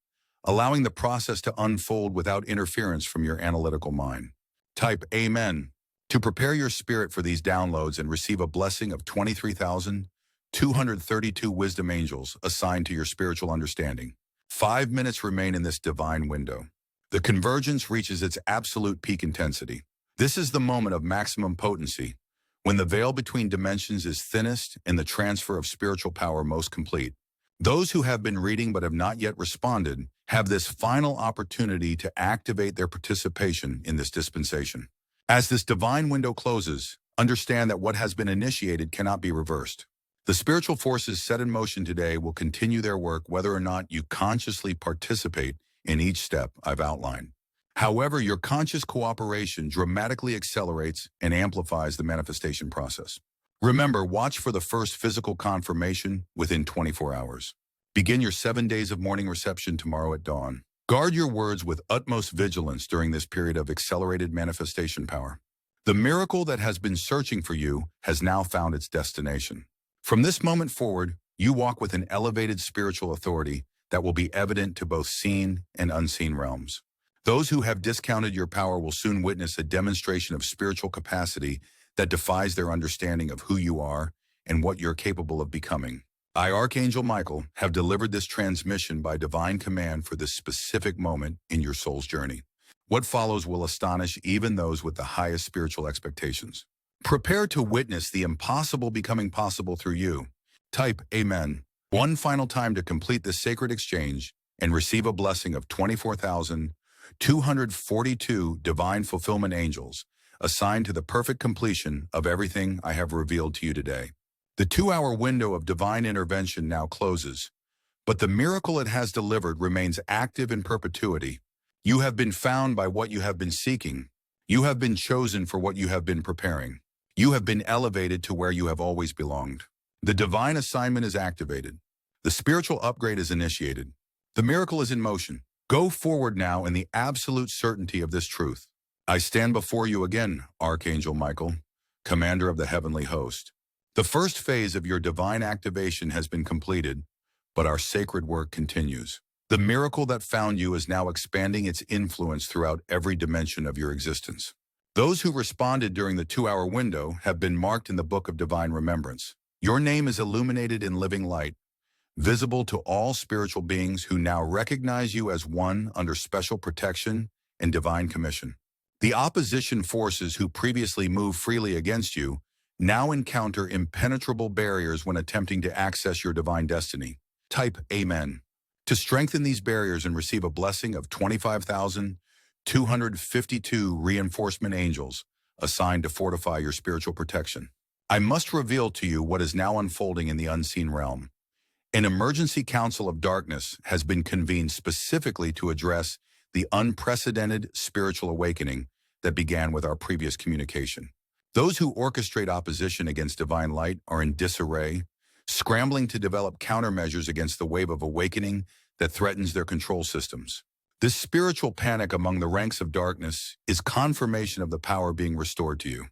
allowing the process to unfold without interference from your analytical mind. Type Amen to prepare your spirit for these downloads and receive a blessing of 23,232 wisdom angels assigned to your spiritual understanding. 5 minutes remain in this divine window. The convergence reaches its absolute peak intensity. This is the moment of maximum potency, when the veil between dimensions is thinnest and the transfer of spiritual power most complete. Those who have been reading but have not yet responded have this final opportunity to activate their participation in this dispensation. As this divine window closes, understand that what has been initiated cannot be reversed. The spiritual forces set in motion today will continue their work whether or not you consciously participate in each step I've outlined. However, your conscious cooperation dramatically accelerates and amplifies the manifestation process. Remember, watch for the first physical confirmation within 24 hours. Begin your 7 days of morning reception tomorrow at dawn. Guard your words with utmost vigilance during this period of accelerated manifestation power. The miracle that has been searching for you has now found its destination. From this moment forward, you walk with an elevated spiritual authority that will be evident to both seen and unseen realms. Those who have discounted your power will soon witness a demonstration of spiritual capacity that defies their understanding of who you are and what you're capable of becoming. I, Archangel Michael, have delivered this transmission by divine command for this specific moment in your soul's journey. What follows will astonish even those with the highest spiritual expectations. Prepare to witness the impossible becoming possible through you. Type Amen one final time to complete this sacred exchange and receive a blessing of 24,242 divine fulfillment angels assigned to the perfect completion of everything I have revealed to you today. The 2-hour window of divine intervention now closes, but the miracle it has delivered remains active in perpetuity. You have been found by what you have been seeking. You have been chosen for what you have been preparing. You have been elevated to where you have always belonged. The divine assignment is activated. The spiritual upgrade is initiated. The miracle is in motion. Go forward now in the absolute certainty of this truth. I stand before you again, Archangel Michael, commander of the heavenly host. The first phase of your divine activation has been completed, but our sacred work continues. The miracle that found you is now expanding its influence throughout every dimension of your existence. Those who responded during the 2-hour window have been marked in the book of divine remembrance. Your name is illuminated in living light, visible to all spiritual beings who now recognize you as one under special protection and divine commission. The opposition forces who previously moved freely against you now encounter impenetrable barriers when attempting to access your divine destiny. Type Amen to strengthen these barriers and receive a blessing of 25,252 reinforcement angels assigned to fortify your spiritual protection. I must reveal to you what is now unfolding in the unseen realm. An emergency council of darkness has been convened specifically to address the unprecedented spiritual awakening that began with our previous communication. Those who orchestrate opposition against divine light are in disarray, scrambling to develop countermeasures against the wave of awakening that threatens their control systems. This spiritual panic among the ranks of darkness is confirmation of the power being restored to you.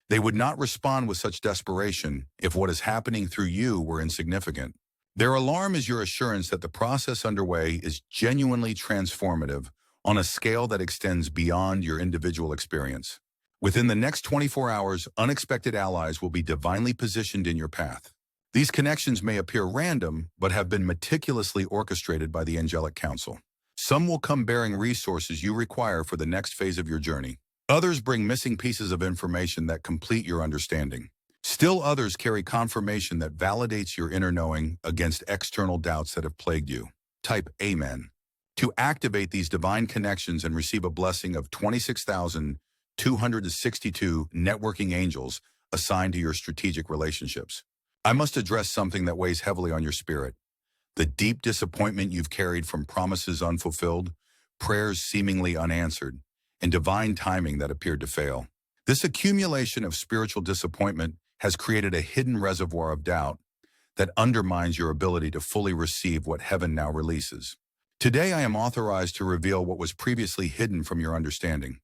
They would not respond with such desperation if what is happening through you were insignificant. Their alarm is your assurance that the process underway is genuinely transformative on a scale that extends beyond your individual experience. Within the next 24 hours, unexpected allies will be divinely positioned in your path. These connections may appear random, but have been meticulously orchestrated by the angelic council. Some will come bearing resources you require for the next phase of your journey. Others bring missing pieces of information that complete your understanding. Still others carry confirmation that validates your inner knowing against external doubts that have plagued you. Type Amen to activate these divine connections and receive a blessing of 26,262 networking angels assigned to your strategic relationships. I must address something that weighs heavily on your spirit. The deep disappointment you've carried from promises unfulfilled, prayers seemingly unanswered, and divine timing that appeared to fail. This accumulation of spiritual disappointment has created a hidden reservoir of doubt that undermines your ability to fully receive what heaven now releases. Today I am authorized to reveal what was previously hidden from your understanding.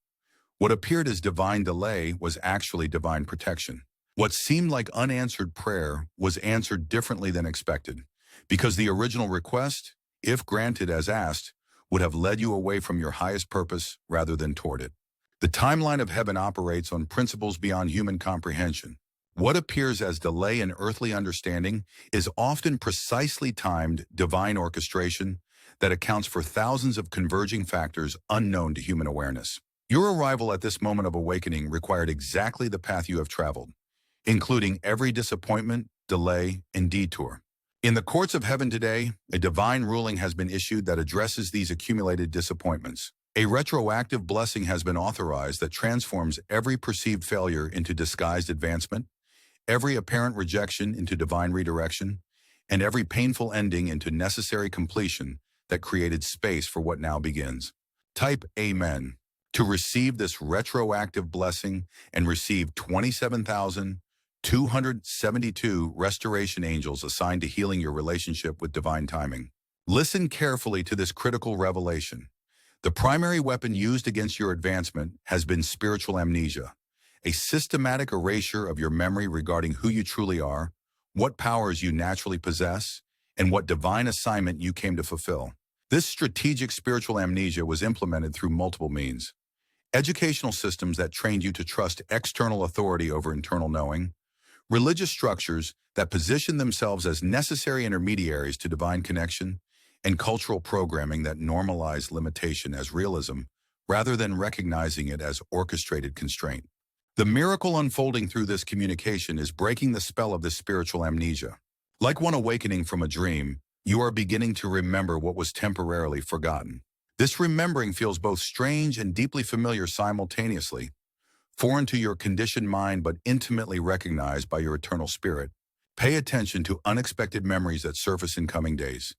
What appeared as divine delay was actually divine protection. What seemed like unanswered prayer was answered differently than expected, because the original request, if granted as asked, would have led you away from your highest purpose rather than toward it. The timeline of heaven operates on principles beyond human comprehension. What appears as delay in earthly understanding is often precisely timed divine orchestration that accounts for thousands of converging factors unknown to human awareness. Your arrival at this moment of awakening required exactly the path you have traveled, including every disappointment, delay, and detour. In the courts of heaven today, a divine ruling has been issued that addresses these accumulated disappointments. A retroactive blessing has been authorized that transforms every perceived failure into disguised advancement, every apparent rejection into divine redirection, and every painful ending into necessary completion that created space for what now begins. Type Amen to receive this retroactive blessing and receive 27,272 restoration angels assigned to healing your relationship with divine timing. Listen carefully to this critical revelation. The primary weapon used against your advancement has been spiritual amnesia, a systematic erasure of your memory regarding who you truly are, what powers you naturally possess, and what divine assignment you came to fulfill. This strategic spiritual amnesia was implemented through multiple means. Educational systems that trained you to trust external authority over internal knowing, religious structures that position themselves as necessary intermediaries to divine connection, and cultural programming that normalized limitation as realism rather than recognizing it as orchestrated constraint. The miracle unfolding through this communication is breaking the spell of this spiritual amnesia. Like one awakening from a dream, you are beginning to remember what was temporarily forgotten. This remembering feels both strange and deeply familiar simultaneously, foreign to your conditioned mind but intimately recognized by your eternal spirit. Pay attention to unexpected memories that surface in coming days,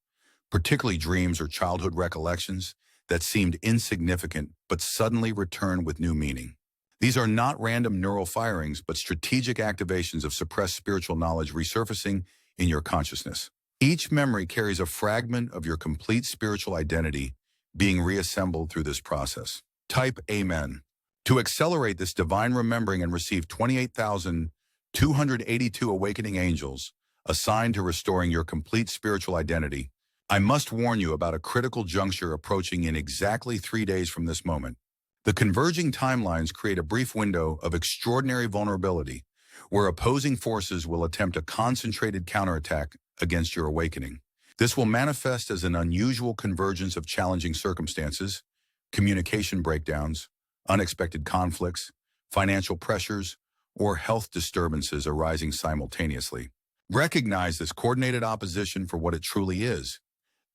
particularly dreams or childhood recollections that seemed insignificant but suddenly return with new meaning. These are not random neural firings but strategic activations of suppressed spiritual knowledge resurfacing in your consciousness. Each memory carries a fragment of your complete spiritual identity being reassembled through this process. Type Amen to accelerate this divine remembering and receive 28,282 awakening angels assigned to restoring your complete spiritual identity. I must warn you about a critical juncture approaching in exactly 3 days from this moment. The converging timelines create a brief window of extraordinary vulnerability, where opposing forces will attempt a concentrated counterattack against your awakening. This will manifest as an unusual convergence of challenging circumstances, communication breakdowns, unexpected conflicts, financial pressures, or health disturbances arising simultaneously. Recognize this coordinated opposition for what it truly is: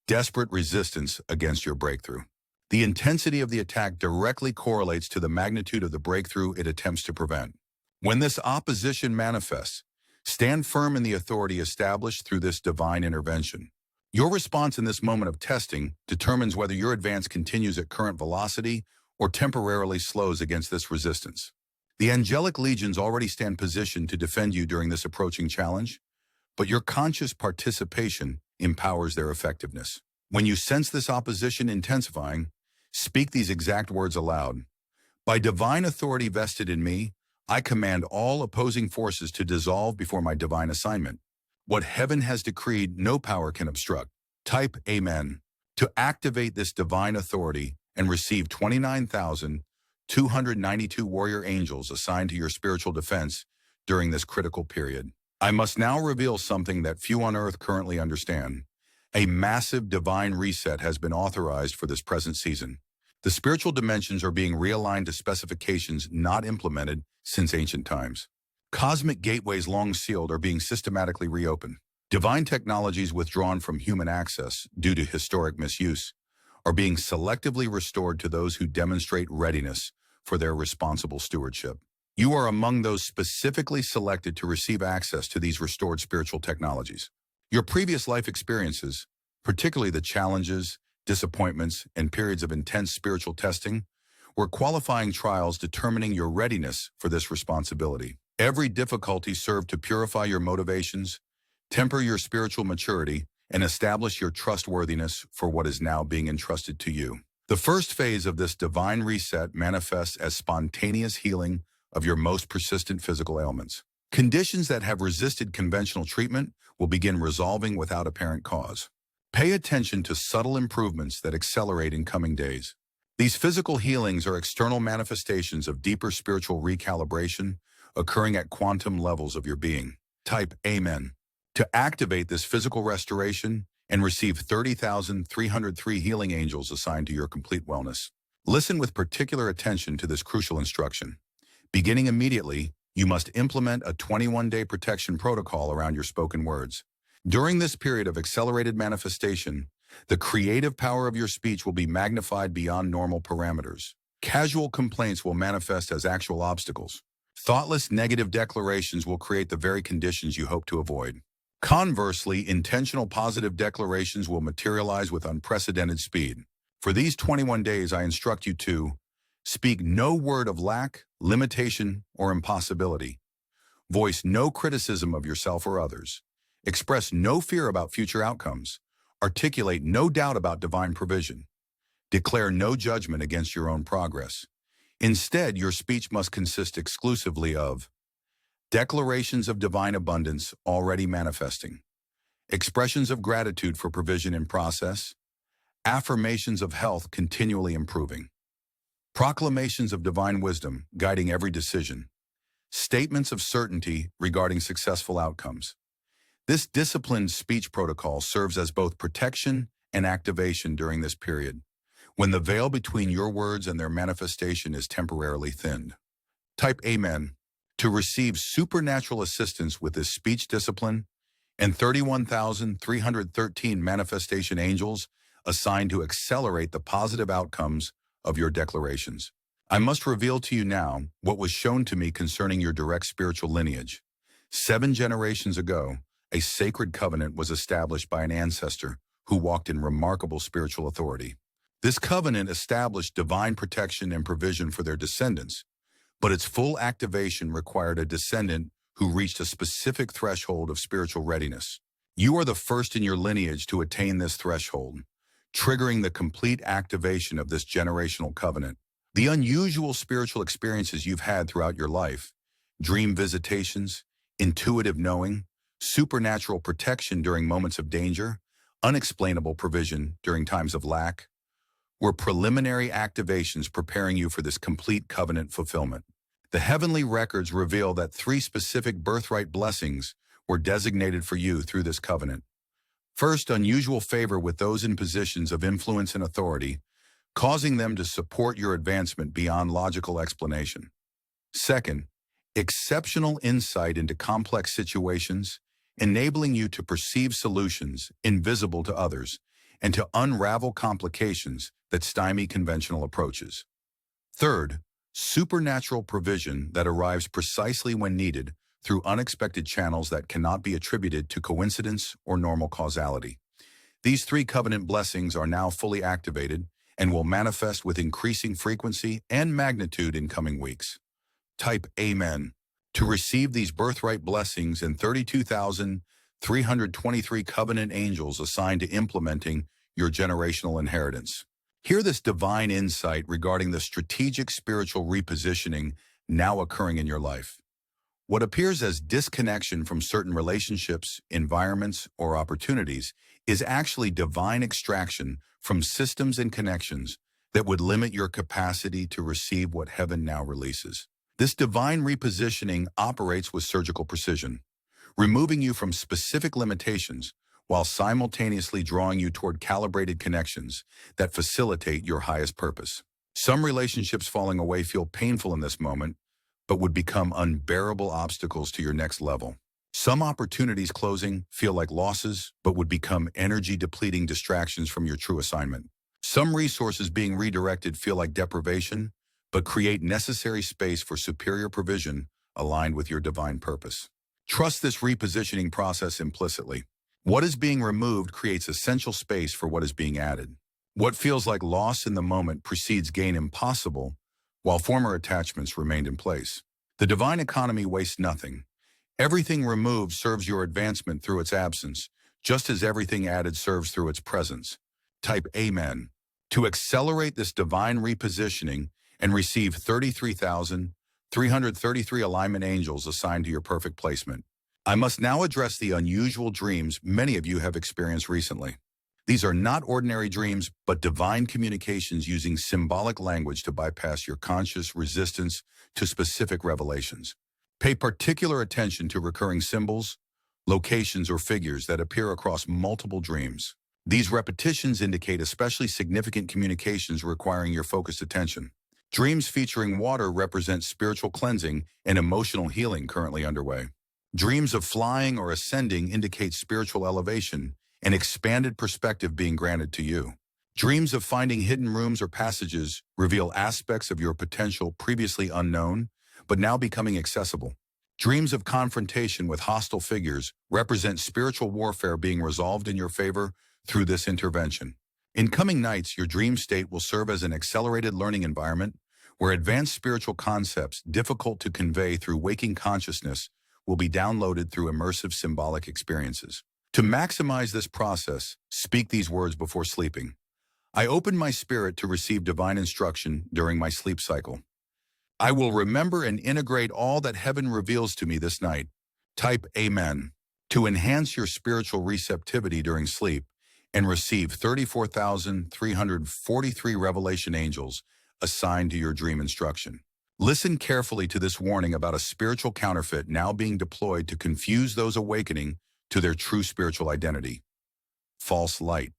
desperate resistance against your breakthrough. The intensity of the attack directly correlates to the magnitude of the breakthrough it attempts to prevent. When this opposition manifests, stand firm in the authority established through this divine intervention. Your response in this moment of testing determines whether your advance continues at current velocity or temporarily slows against this resistance. The angelic legions already stand positioned to defend you during this approaching challenge, but your conscious participation empowers their effectiveness. When you sense this opposition intensifying, speak these exact words aloud. By divine authority vested in me, I command all opposing forces to dissolve before my divine assignment. What heaven has decreed, no power can obstruct. Type Amen to activate this divine authority and receive 29,292 warrior angels assigned to your spiritual defense during this critical period. I must now reveal something that few on earth currently understand. A massive divine reset has been authorized for this present season. The spiritual dimensions are being realigned to specifications not implemented since ancient times. Cosmic gateways long sealed are being systematically reopened. Divine technologies withdrawn from human access due to historic misuse are being selectively restored to those who demonstrate readiness for their responsible stewardship. You are among those specifically selected to receive access to these restored spiritual technologies. Your previous life experiences, particularly the challenges, disappointments, and periods of intense spiritual testing, were qualifying trials determining your readiness for this responsibility. Every difficulty served to purify your motivations, temper your spiritual maturity, and establish your trustworthiness for what is now being entrusted to you. The first phase of this divine reset manifests as spontaneous healing of your most persistent physical ailments. Conditions that have resisted conventional treatment will begin resolving without apparent cause. Pay attention to subtle improvements that accelerate in coming days. These physical healings are external manifestations of deeper spiritual recalibration occurring at quantum levels of your being. Type Amen to activate this physical restoration and receive 30,303 healing angels assigned to your complete wellness. Listen with particular attention to this crucial instruction. Beginning immediately, you must implement a 21-day protection protocol around your spoken words. During this period of accelerated manifestation, the creative power of your speech will be magnified beyond normal parameters. Casual complaints will manifest as actual obstacles. Thoughtless negative declarations will create the very conditions you hope to avoid. Conversely, intentional positive declarations will materialize with unprecedented speed. For these 21 days, I instruct you to speak no word of lack, limitation, or impossibility. Voice no criticism of yourself or others. Express no fear about future outcomes. Articulate no doubt about divine provision. Declare no judgment against your own progress. Instead, your speech must consist exclusively of declarations of divine abundance already manifesting, expressions of gratitude for provision in process, affirmations of health continually improving, proclamations of divine wisdom guiding every decision, statements of certainty regarding successful outcomes. This disciplined speech protocol serves as both protection and activation during this period, when the veil between your words and their manifestation is temporarily thinned. Type Amen to receive supernatural assistance with this speech discipline and 31,313 manifestation angels assigned to accelerate the positive outcomes of your declarations. I must reveal to you now what was shown to me concerning your direct spiritual lineage. 7 generations ago, a sacred covenant was established by an ancestor who walked in remarkable spiritual authority. This covenant established divine protection and provision for their descendants, but its full activation required a descendant who reached a specific threshold of spiritual readiness. You are the first in your lineage to attain this threshold, triggering the complete activation of this generational covenant. The unusual spiritual experiences you've had throughout your life, dream visitations, intuitive knowing, supernatural protection during moments of danger, unexplainable provision during times of lack, were preliminary activations preparing you for this complete covenant fulfillment. The heavenly records reveal that 3 specific birthright blessings were designated for you through this covenant. First, unusual favor with those in positions of influence and authority, causing them to support your advancement beyond logical explanation. Second, exceptional insight into complex situations, enabling you to perceive solutions invisible to others and to unravel complications that stymie conventional approaches. Third, supernatural provision that arrives precisely when needed through unexpected channels that cannot be attributed to coincidence or normal causality. These 3 covenant blessings are now fully activated and will manifest with increasing frequency and magnitude in coming weeks. Type Amen to receive these birthright blessings and 32,323 covenant angels assigned to implementing your generational inheritance. Hear this divine insight regarding the strategic spiritual repositioning now occurring in your life. What appears as disconnection from certain relationships, environments, or opportunities is actually divine extraction from systems and connections that would limit your capacity to receive what heaven now releases. This divine repositioning operates with surgical precision, removing you from specific limitations while simultaneously drawing you toward calibrated connections that facilitate your highest purpose. Some relationships falling away feel painful in this moment, but would become unbearable obstacles to your next level. Some opportunities closing feel like losses, but would become energy-depleting distractions from your true assignment. Some resources being redirected feel like deprivation, but create necessary space for superior provision aligned with your divine purpose. Trust this repositioning process implicitly. What is being removed creates essential space for what is being added. What feels like loss in the moment precedes gain impossible, while former attachments remained in place. The divine economy wastes nothing. Everything removed serves your advancement through its absence, just as everything added serves through its presence. Type Amen to accelerate this divine repositioning and receive 33,333 alignment angels assigned to your perfect placement. I must now address the unusual dreams many of you have experienced recently. These are not ordinary dreams, but divine communications using symbolic language to bypass your conscious resistance to specific revelations. Pay particular attention to recurring symbols, locations, or figures that appear across multiple dreams. These repetitions indicate especially significant communications requiring your focused attention. Dreams featuring water represent spiritual cleansing and emotional healing currently underway. Dreams of flying or ascending indicate spiritual elevation and expanded perspective being granted to you. Dreams of finding hidden rooms or passages reveal aspects of your potential previously unknown, but now becoming accessible. Dreams of confrontation with hostile figures represent spiritual warfare being resolved in your favor through this intervention. In coming nights, your dream state will serve as an accelerated learning environment where advanced spiritual concepts difficult to convey through waking consciousness will be downloaded through immersive symbolic experiences. To maximize this process, speak these words before sleeping. I open my spirit to receive divine instruction during my sleep cycle. I will remember and integrate all that heaven reveals to me this night. Type Amen to enhance your spiritual receptivity during sleep and receive 34,343 revelation angels assigned to your dream instruction. Listen carefully to this warning about a spiritual counterfeit now being deployed to confuse those awakening to their true spiritual identity. False light.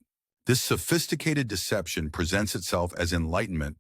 This sophisticated deception presents itself as enlightenment,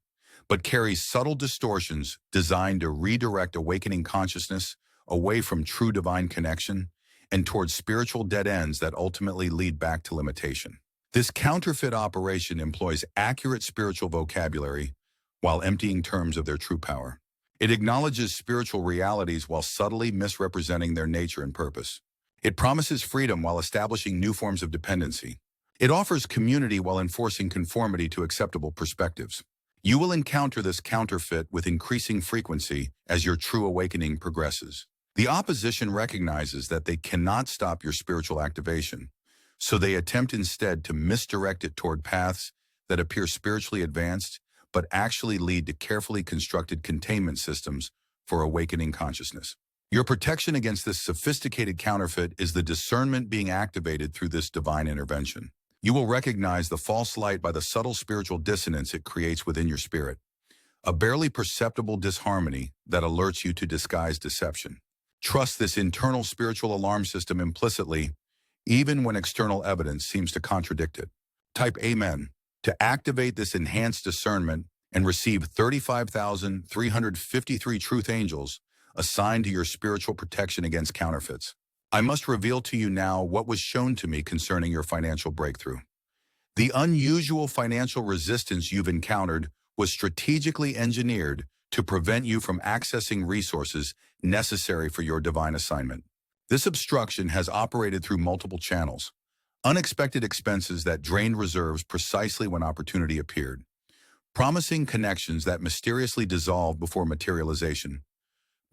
but carries subtle distortions designed to redirect awakening consciousness away from true divine connection and towards spiritual dead ends that ultimately lead back to limitation. This counterfeit operation employs accurate spiritual vocabulary while emptying terms of their true power. It acknowledges spiritual realities while subtly misrepresenting their nature and purpose. It promises freedom while establishing new forms of dependency. It offers community while enforcing conformity to acceptable perspectives. You will encounter this counterfeit with increasing frequency as your true awakening progresses. The opposition recognizes that they cannot stop your spiritual activation, so they attempt instead to misdirect it toward paths that appear spiritually advanced, but actually lead to carefully constructed containment systems for awakening consciousness. Your protection against this sophisticated counterfeit is the discernment being activated through this divine intervention. You will recognize the false light by the subtle spiritual dissonance it creates within your spirit, a barely perceptible disharmony that alerts you to disguised deception. Trust this internal spiritual alarm system implicitly, even when external evidence seems to contradict it. Type Amen to activate this enhanced discernment and receive 35,353 truth angels assigned to your spiritual protection against counterfeits. I must reveal to you now what was shown to me concerning your financial breakthrough. The unusual financial resistance you've encountered was strategically engineered to prevent you from accessing resources necessary for your divine assignment. This obstruction has operated through multiple channels, unexpected expenses that drained reserves precisely when opportunity appeared, promising connections that mysteriously dissolved before materialization,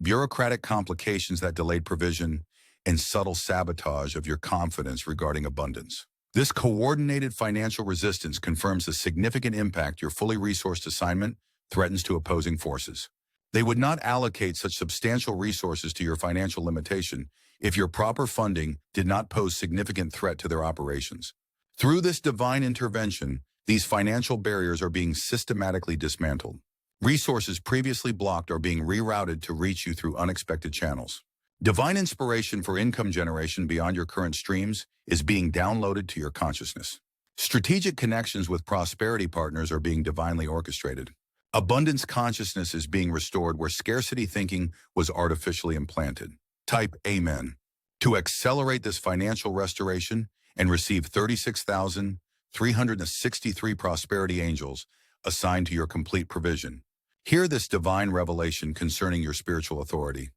bureaucratic complications that delayed provision, and subtle sabotage of your confidence regarding abundance. This coordinated financial resistance confirms the significant impact your fully resourced assignment threatens to opposing forces. They would not allocate such substantial resources to your financial limitation if your proper funding did not pose significant threat to their operations. Through this divine intervention, these financial barriers are being systematically dismantled. Resources previously blocked are being rerouted to reach you through unexpected channels. Divine inspiration for income generation beyond your current streams is being downloaded to your consciousness. Strategic connections with prosperity partners are being divinely orchestrated. Abundance consciousness is being restored where scarcity thinking was artificially implanted. Type Amen to accelerate this financial restoration and receive 36,363 prosperity angels assigned to your complete provision. Hear this divine revelation concerning your spiritual authority.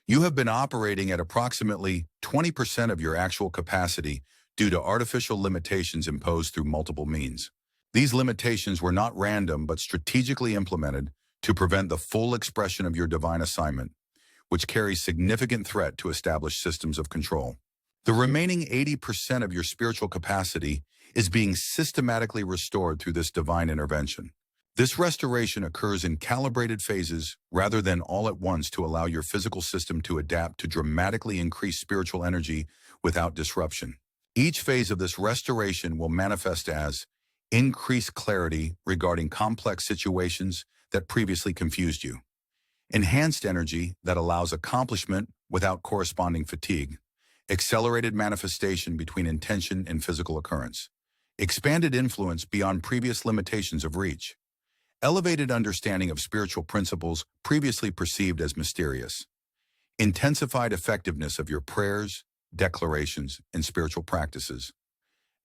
You have been operating at approximately 20% of your actual capacity due to artificial limitations imposed through multiple means. These limitations were not random but strategically implemented to prevent the full expression of your divine assignment, which carries significant threat to established systems of control. The remaining 80% of your spiritual capacity is being systematically restored through this divine intervention. This restoration occurs in calibrated phases rather than all at once to allow your physical system to adapt to dramatically increase spiritual energy without disruption. Each phase of this restoration will manifest as increased clarity regarding complex situations that previously confused you, enhanced energy that allows accomplishment without corresponding fatigue, accelerated manifestation between intention and physical occurrence, expanded influence beyond previous limitations of reach, elevated understanding of spiritual principles previously perceived as mysterious, intensified effectiveness of your prayers, declarations, and spiritual practices.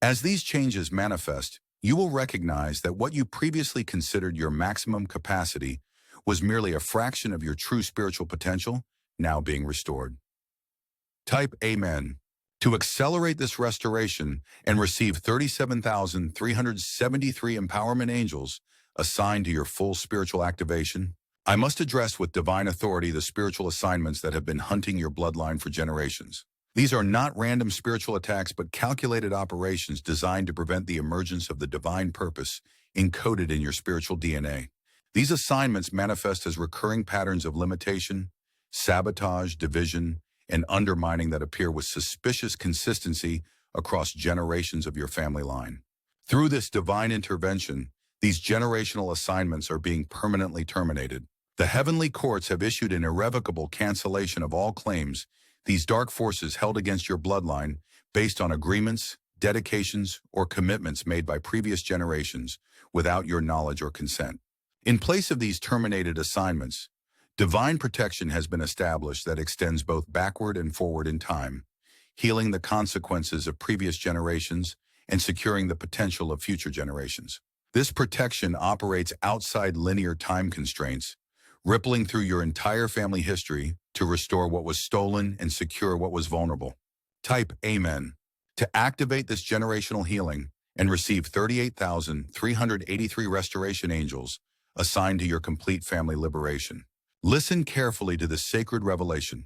As these changes manifest, you will recognize that what you previously considered your maximum capacity was merely a fraction of your true spiritual potential now being restored. Type Amen to accelerate this restoration and receive 37,373 empowerment angels assigned to your full spiritual activation. I must address with divine authority the spiritual assignments that have been hunting your bloodline for generations. These are not random spiritual attacks but calculated operations designed to prevent the emergence of the divine purpose encoded in your spiritual DNA. These assignments manifest as recurring patterns of limitation, sabotage, division, and undermining that appear with suspicious consistency across generations of your family line. Through this divine intervention, these generational assignments are being permanently terminated. The heavenly courts have issued an irrevocable cancellation of all claims these dark forces held against your bloodline based on agreements, dedications, or commitments made by previous generations without your knowledge or consent. In place of these terminated assignments, divine protection has been established that extends both backward and forward in time, healing the consequences of previous generations and securing the potential of future generations. This protection operates outside linear time constraints, rippling through your entire family history to restore what was stolen and secure what was vulnerable. Type Amen to activate this generational healing and receive 38,383 restoration angels assigned to your complete family liberation. Listen carefully to this sacred revelation.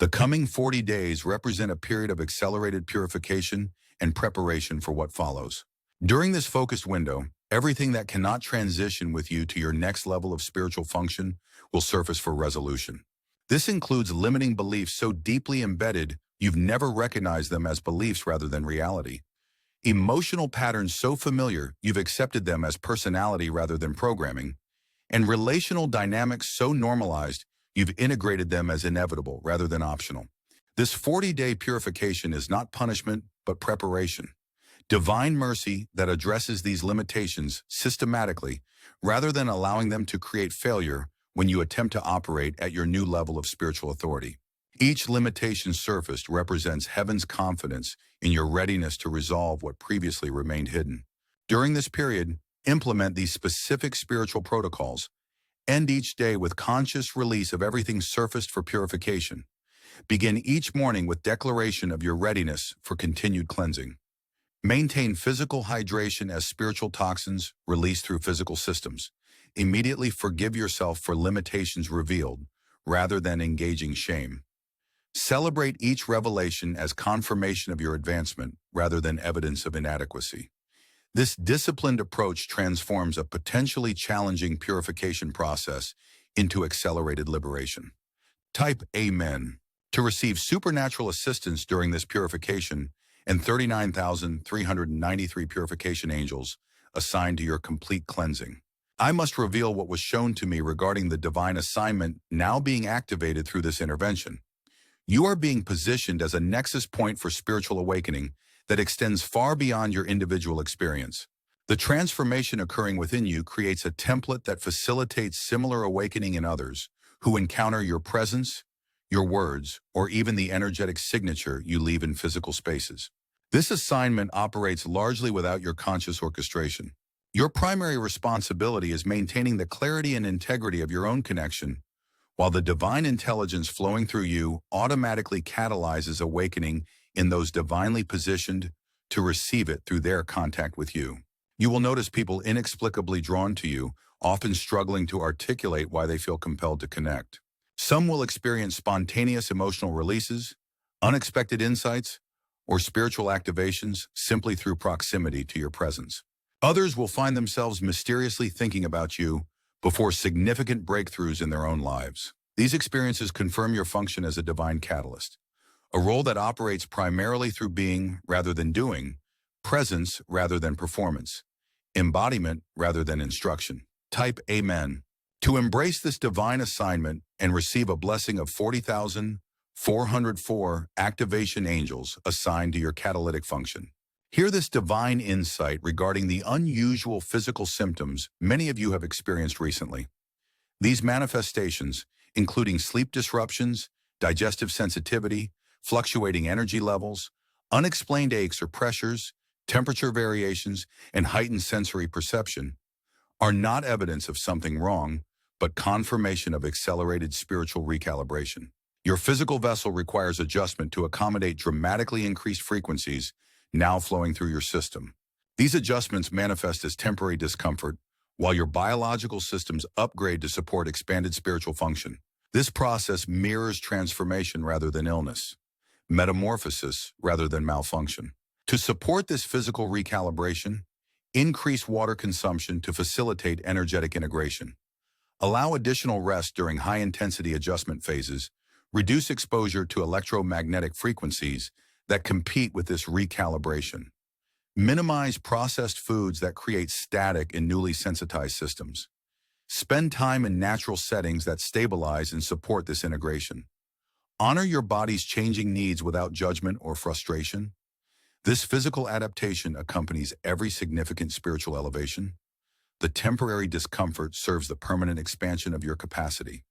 The coming 40 days represent a period of accelerated purification and preparation for what follows. During this focused window, everything that cannot transition with you to your next level of spiritual function will surface for resolution. This includes limiting beliefs so deeply embedded you've never recognized them as beliefs rather than reality. Emotional patterns so familiar you've accepted them as personality rather than programming, and relational dynamics so normalized you've integrated them as inevitable rather than optional. This 40-day purification is not punishment, but preparation. Divine mercy that addresses these limitations systematically rather than allowing them to create failure when you attempt to operate at your new level of spiritual authority. Each limitation surfaced represents heaven's confidence in your readiness to resolve what previously remained hidden. During this period, implement these specific spiritual protocols. End each day with conscious release of everything surfaced for purification. Begin each morning with declaration of your readiness for continued cleansing. Maintain physical hydration as spiritual toxins released through physical systems. Immediately forgive yourself for limitations revealed, rather than engaging shame. Celebrate each revelation as confirmation of your advancement, rather than evidence of inadequacy. This disciplined approach transforms a potentially challenging purification process into accelerated liberation. Type Amen to receive supernatural assistance during this purification and 39,393 purification angels assigned to your complete cleansing. I must reveal what was shown to me regarding the divine assignment now being activated through this intervention. You are being positioned as a nexus point for spiritual awakening that extends far beyond your individual experience. The transformation occurring within you creates a template that facilitates similar awakening in others who encounter your presence, your words, or even the energetic signature you leave in physical spaces. This assignment operates largely without your conscious orchestration. Your primary responsibility is maintaining the clarity and integrity of your own connection, while the divine intelligence flowing through you automatically catalyzes awakening in those divinely positioned to receive it through their contact with you. You will notice people inexplicably drawn to you, often struggling to articulate why they feel compelled to connect. Some will experience spontaneous emotional releases, unexpected insights, or spiritual activations simply through proximity to your presence. Others will find themselves mysteriously thinking about you before significant breakthroughs in their own lives. These experiences confirm your function as a divine catalyst, a role that operates primarily through being rather than doing, presence rather than performance, embodiment rather than instruction. Type Amen to embrace this divine assignment and receive a blessing of 40,404 activation angels assigned to your catalytic function. Hear this divine insight regarding the unusual physical symptoms many of you have experienced recently. These manifestations, including sleep disruptions, digestive sensitivity, fluctuating energy levels, unexplained aches or pressures, temperature variations, and heightened sensory perception, are not evidence of something wrong, but confirmation of accelerated spiritual recalibration. Your physical vessel requires adjustment to accommodate dramatically increased frequencies now flowing through your system. These adjustments manifest as temporary discomfort, while your biological systems upgrade to support expanded spiritual function. This process mirrors transformation rather than illness, metamorphosis rather than malfunction. To support this physical recalibration, increase water consumption to facilitate energetic integration. Allow additional rest during high-intensity adjustment phases. Reduce exposure to electromagnetic frequencies that compete with this recalibration. Minimize processed foods that create static in newly sensitized systems. Spend time in natural settings that stabilize and support this integration. Honor your body's changing needs without judgment or frustration. This physical adaptation accompanies every significant spiritual elevation. The temporary discomfort serves the permanent expansion of your capacity.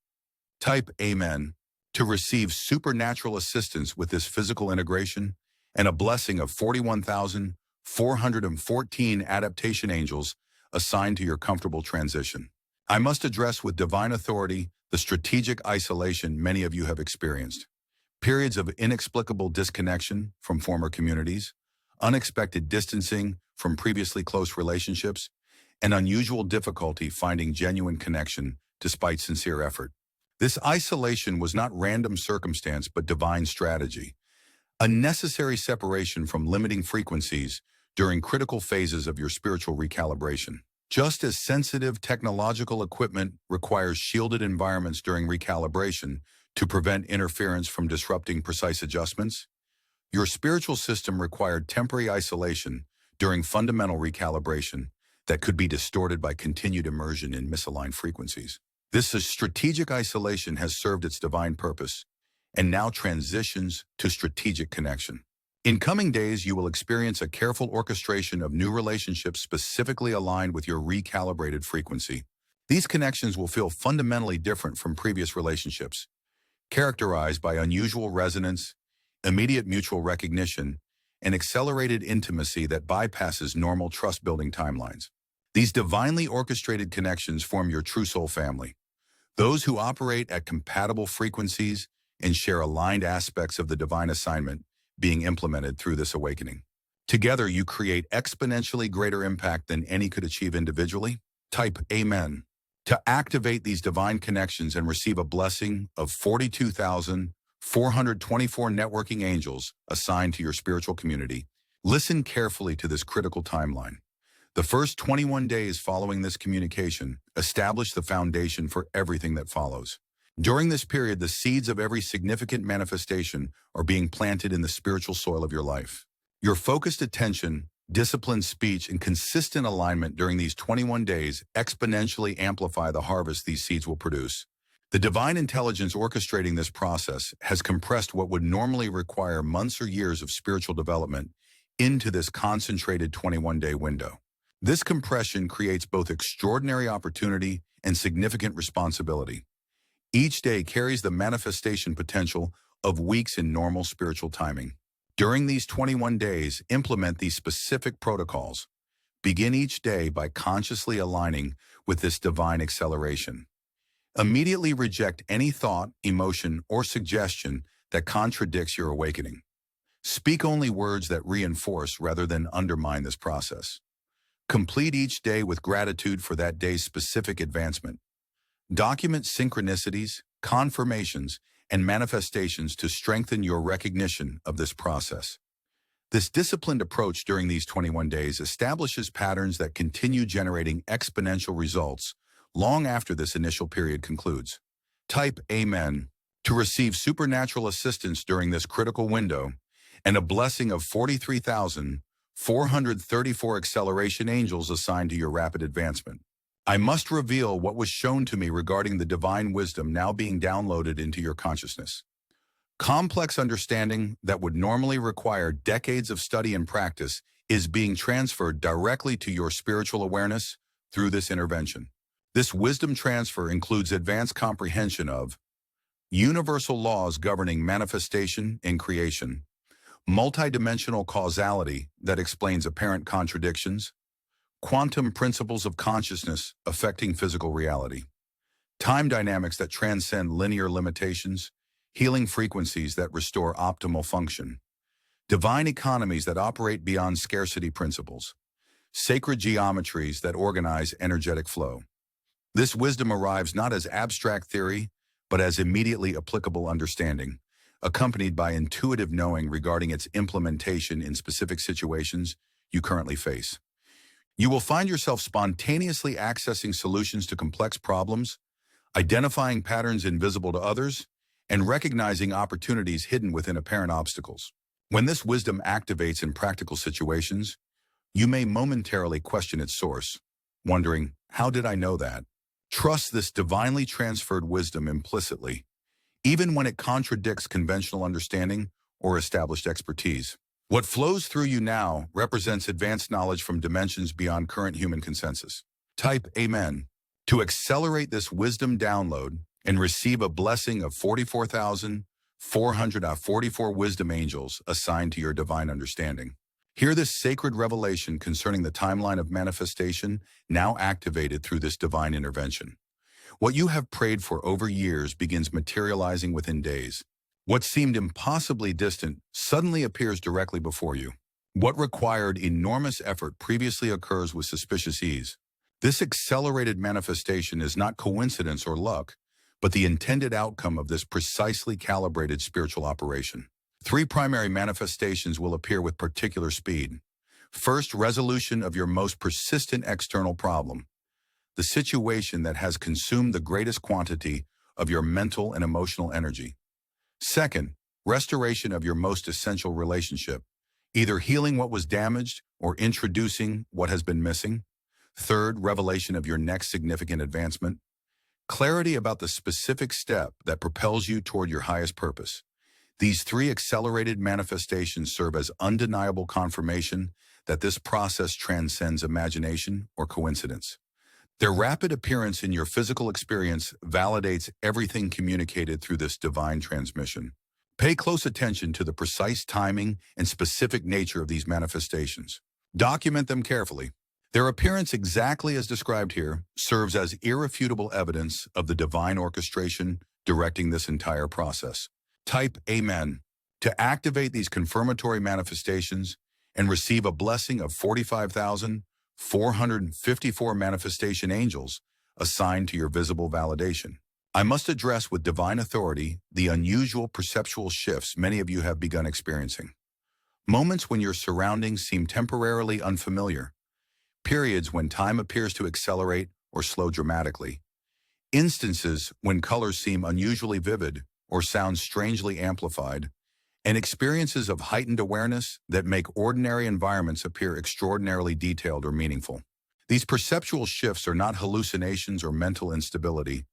Type Amen to receive supernatural assistance with this physical integration and a blessing of 41,414 adaptation angels assigned to your comfortable transition. I must address with divine authority the strategic isolation many of you have experienced. Periods of inexplicable disconnection from former communities, unexpected distancing from previously close relationships, and unusual difficulty finding genuine connection despite sincere effort. This isolation was not random circumstance but divine strategy, a necessary separation from limiting frequencies during critical phases of your spiritual recalibration. Just as sensitive technological equipment requires shielded environments during recalibration To prevent interference from disrupting precise adjustments, your spiritual system required temporary isolation during fundamental recalibration that could be distorted by continued immersion in misaligned frequencies. This strategic isolation has served its divine purpose and now transitions to strategic connection. In coming days, you will experience a careful orchestration of new relationships specifically aligned with your recalibrated frequency. These connections will feel fundamentally different from previous relationships, characterized by unusual resonance, immediate mutual recognition, and accelerated intimacy that bypasses normal trust-building timelines. These divinely orchestrated connections form your true soul family, those who operate at compatible frequencies and share aligned aspects of the divine assignment being implemented through this awakening. Together, you create exponentially greater impact than any could achieve individually. Type Amen to activate these divine connections and receive a blessing of 42,424 networking angels assigned to your spiritual community. Listen carefully to this critical timeline. The first 21 days following this communication establish the foundation for everything that follows. During this period, the seeds of every significant manifestation are being planted in the spiritual soil of your life. Your focused attention, disciplined speech, and consistent alignment during these 21 days exponentially amplify the harvest these seeds will produce. The divine intelligence orchestrating this process has compressed what would normally require months or years of spiritual development into this concentrated 21-day window. This compression creates both extraordinary opportunity and significant responsibility. Each day carries the manifestation potential of weeks in normal spiritual timing. During these 21 days, implement these specific protocols. Begin each day by consciously aligning with this divine acceleration. Immediately reject any thought, emotion, or suggestion that contradicts your awakening. Speak only words that reinforce rather than undermine this process. Complete each day with gratitude for that day's specific advancement. Document synchronicities, confirmations, and manifestations to strengthen your recognition of this process. This disciplined approach during these 21 days establishes patterns that continue generating exponential results long after this initial period concludes. Type Amen to receive supernatural assistance during this critical window and a blessing of 43,434 acceleration angels assigned to your rapid advancement. I must reveal what was shown to me regarding the divine wisdom now being downloaded into your consciousness. Complex understanding that would normally require decades of study and practice is being transferred directly to your spiritual awareness through this intervention. This wisdom transfer includes advanced comprehension of universal laws governing manifestation and creation, multidimensional causality that explains apparent contradictions, quantum principles of consciousness affecting physical reality, time dynamics that transcend linear limitations, healing frequencies that restore optimal function, divine economies that operate beyond scarcity principles, sacred geometries that organize energetic flow. This wisdom arrives not as abstract theory, but as immediately applicable understanding, accompanied by intuitive knowing regarding its implementation in specific situations you currently face. You will find yourself spontaneously accessing solutions to complex problems, identifying patterns invisible to others, and recognizing opportunities hidden within apparent obstacles. When this wisdom activates in practical situations, you may momentarily question its source, wondering, how did I know that? Trust this divinely transferred wisdom implicitly, even when it contradicts conventional understanding or established expertise. What flows through you now represents advanced knowledge from dimensions beyond current human consensus. Type Amen to accelerate this wisdom download and receive a blessing of 44,444 wisdom angels assigned to your divine understanding. Hear this sacred revelation concerning the timeline of manifestation now activated through this divine intervention. What you have prayed for over years begins materializing within days. What seemed impossibly distant suddenly appears directly before you. What required enormous effort previously occurs with suspicious ease. This accelerated manifestation is not coincidence or luck, but the intended outcome of this precisely calibrated spiritual operation. 3 primary manifestations will appear with particular speed. First, resolution of your most persistent external problem, the situation that has consumed the greatest quantity of your mental and emotional energy. Second, restoration of your most essential relationship, either healing what was damaged or introducing what has been missing. Third, revelation of your next significant advancement, clarity about the specific step that propels you toward your highest purpose. These three accelerated manifestations serve as undeniable confirmation that this process transcends imagination or coincidence. Their rapid appearance in your physical experience validates everything communicated through this divine transmission. Pay close attention to the precise timing and specific nature of these manifestations. Document them carefully. Their appearance, exactly as described here, serves as irrefutable evidence of the divine orchestration directing this entire process. Type Amen to activate these confirmatory manifestations and receive a blessing of 45,454 manifestation angels assigned to your visible validation. I must address with divine authority the unusual perceptual shifts many of you have begun experiencing. Moments when your surroundings seem temporarily unfamiliar, periods when time appears to accelerate or slow dramatically, instances when colors seem unusually vivid or sounds strangely amplified, and experiences of heightened awareness that make ordinary environments appear extraordinarily detailed or meaningful. These perceptual shifts are not hallucinations or mental instability,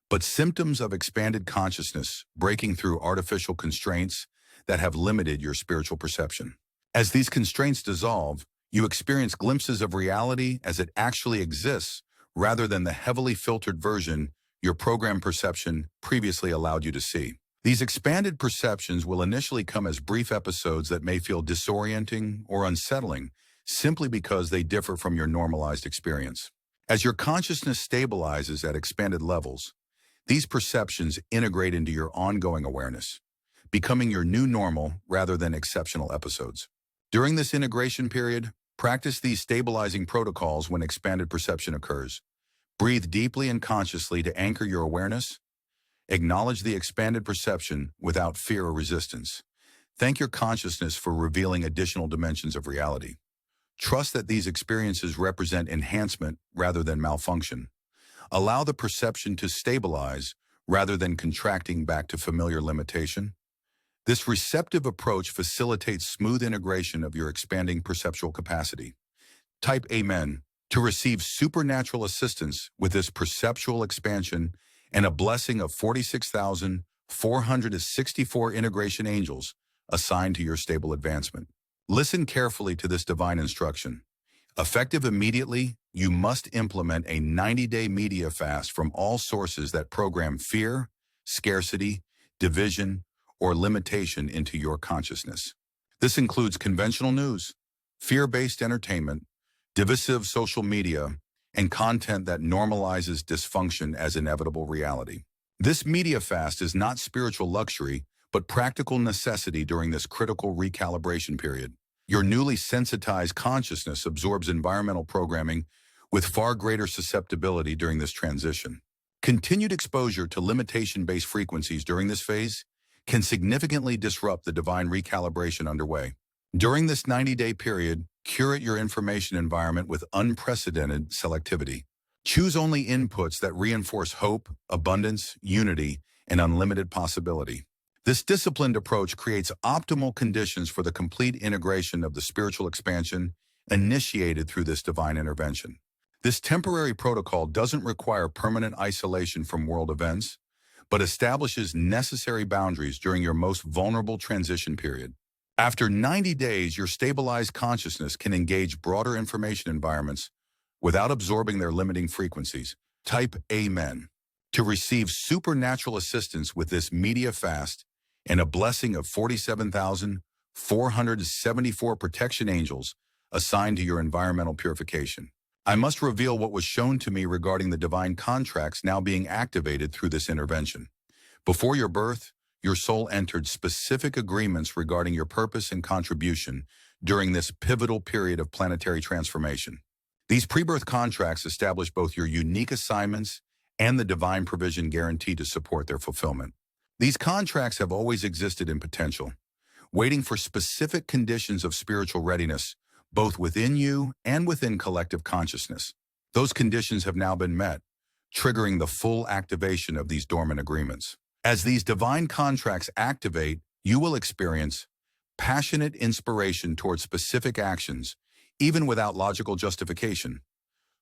but symptoms of expanded consciousness breaking through artificial constraints that have limited your spiritual perception. As these constraints dissolve, you experience glimpses of reality as it actually exists, rather than the heavily filtered version your programmed perception previously allowed you to see. These expanded perceptions will initially come as brief episodes that may feel disorienting or unsettling, simply because they differ from your normalized experience. As your consciousness stabilizes at expanded levels, these perceptions integrate into your ongoing awareness, becoming your new normal rather than exceptional episodes. During this integration period, practice these stabilizing protocols when expanded perception occurs. Breathe deeply and consciously to anchor your awareness. Acknowledge the expanded perception without fear or resistance. Thank your consciousness for revealing additional dimensions of reality. Trust that these experiences represent enhancement rather than malfunction. Allow the perception to stabilize rather than contracting back to familiar limitation. This receptive approach facilitates smooth integration of your expanding perceptual capacity. Type Amen to receive supernatural assistance with this perceptual expansion and a blessing of 46,464 integration angels assigned to your stable advancement. Listen carefully to this divine instruction. Effective immediately, you must implement a 90-day media fast from all sources that program fear, scarcity, division, or limitation into your consciousness. This includes conventional news, fear-based entertainment, divisive social media, and content that normalizes dysfunction as inevitable reality. This media fast is not spiritual luxury, but practical necessity during this critical recalibration period. Your newly sensitized consciousness absorbs environmental programming with far greater susceptibility during this transition. Continued exposure to limitation-based frequencies during this phase can significantly disrupt the divine recalibration underway. During this 90-day period, curate your information environment with unprecedented selectivity. Choose only inputs that reinforce hope, abundance, unity, and unlimited possibility. This disciplined approach creates optimal conditions for the complete integration of the spiritual expansion initiated through this divine intervention. This temporary protocol doesn't require permanent isolation from world events, but establishes necessary boundaries during your most vulnerable transition period. After 90 days, your stabilized consciousness can engage broader information environments without absorbing their limiting frequencies. Type Amen to receive supernatural assistance with this media fast and a blessing of 47,474 protection angels assigned to your environmental purification. I must reveal what was shown to me regarding the divine contracts now being activated through this intervention. Before your birth, your soul entered specific agreements regarding your purpose and contribution during this pivotal period of planetary transformation. These pre-birth contracts establish both your unique assignments and the divine provision guaranteed to support their fulfillment. These contracts have always existed in potential, waiting for specific conditions of spiritual readiness, both within you and within collective consciousness. Those conditions have now been met, triggering the full activation of these dormant agreements. As these divine contracts activate, you will experience passionate inspiration towards specific actions, even without logical justification.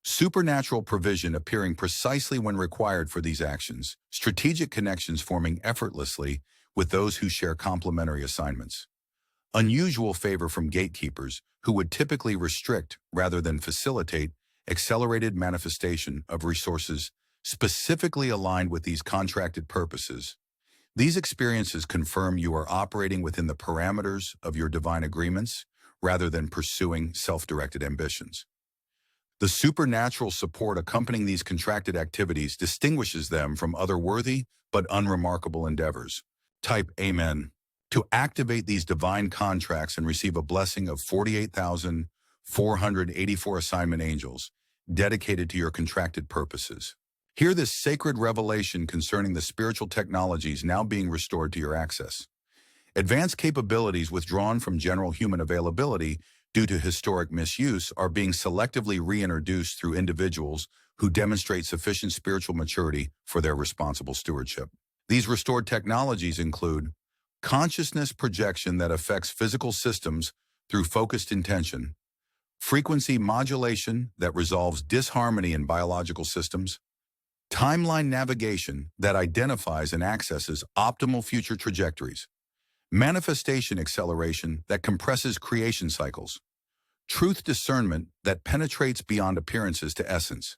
Supernatural provision appearing precisely when required for these actions, strategic connections forming effortlessly with those who share complementary assignments. Unusual favor from gatekeepers who would typically restrict rather than facilitate accelerated manifestation of resources specifically aligned with these contracted purposes. These experiences confirm you are operating within the parameters of your divine agreements rather than pursuing self-directed ambitions. The supernatural support accompanying these contracted activities distinguishes them from other worthy but unremarkable endeavors. Type Amen to activate these divine contracts and receive a blessing of 48,484 assignment angels dedicated to your contracted purposes. Hear this sacred revelation concerning the spiritual technologies now being restored to your access. Advanced capabilities withdrawn from general human availability due to historic misuse are being selectively reintroduced through individuals who demonstrate sufficient spiritual maturity for their responsible stewardship. These restored technologies include consciousness projection that affects physical systems through focused intention, frequency modulation that resolves disharmony in biological systems, timeline navigation that identifies and accesses optimal future trajectories, manifestation acceleration that compresses creation cycles, truth discernment that penetrates beyond appearances to essence,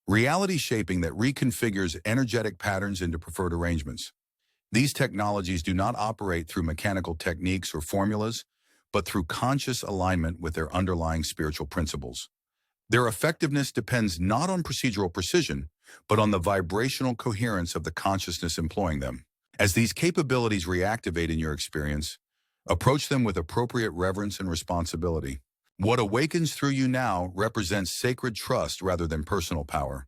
reality shaping that reconfigures energetic patterns into preferred arrangements. These technologies do not operate through mechanical techniques or formulas, but through conscious alignment with their underlying spiritual principles. Their effectiveness depends not on procedural precision, but on the vibrational coherence of the consciousness employing them. As these capabilities reactivate in your experience, approach them with appropriate reverence and responsibility. What awakens through you now represents sacred trust rather than personal power,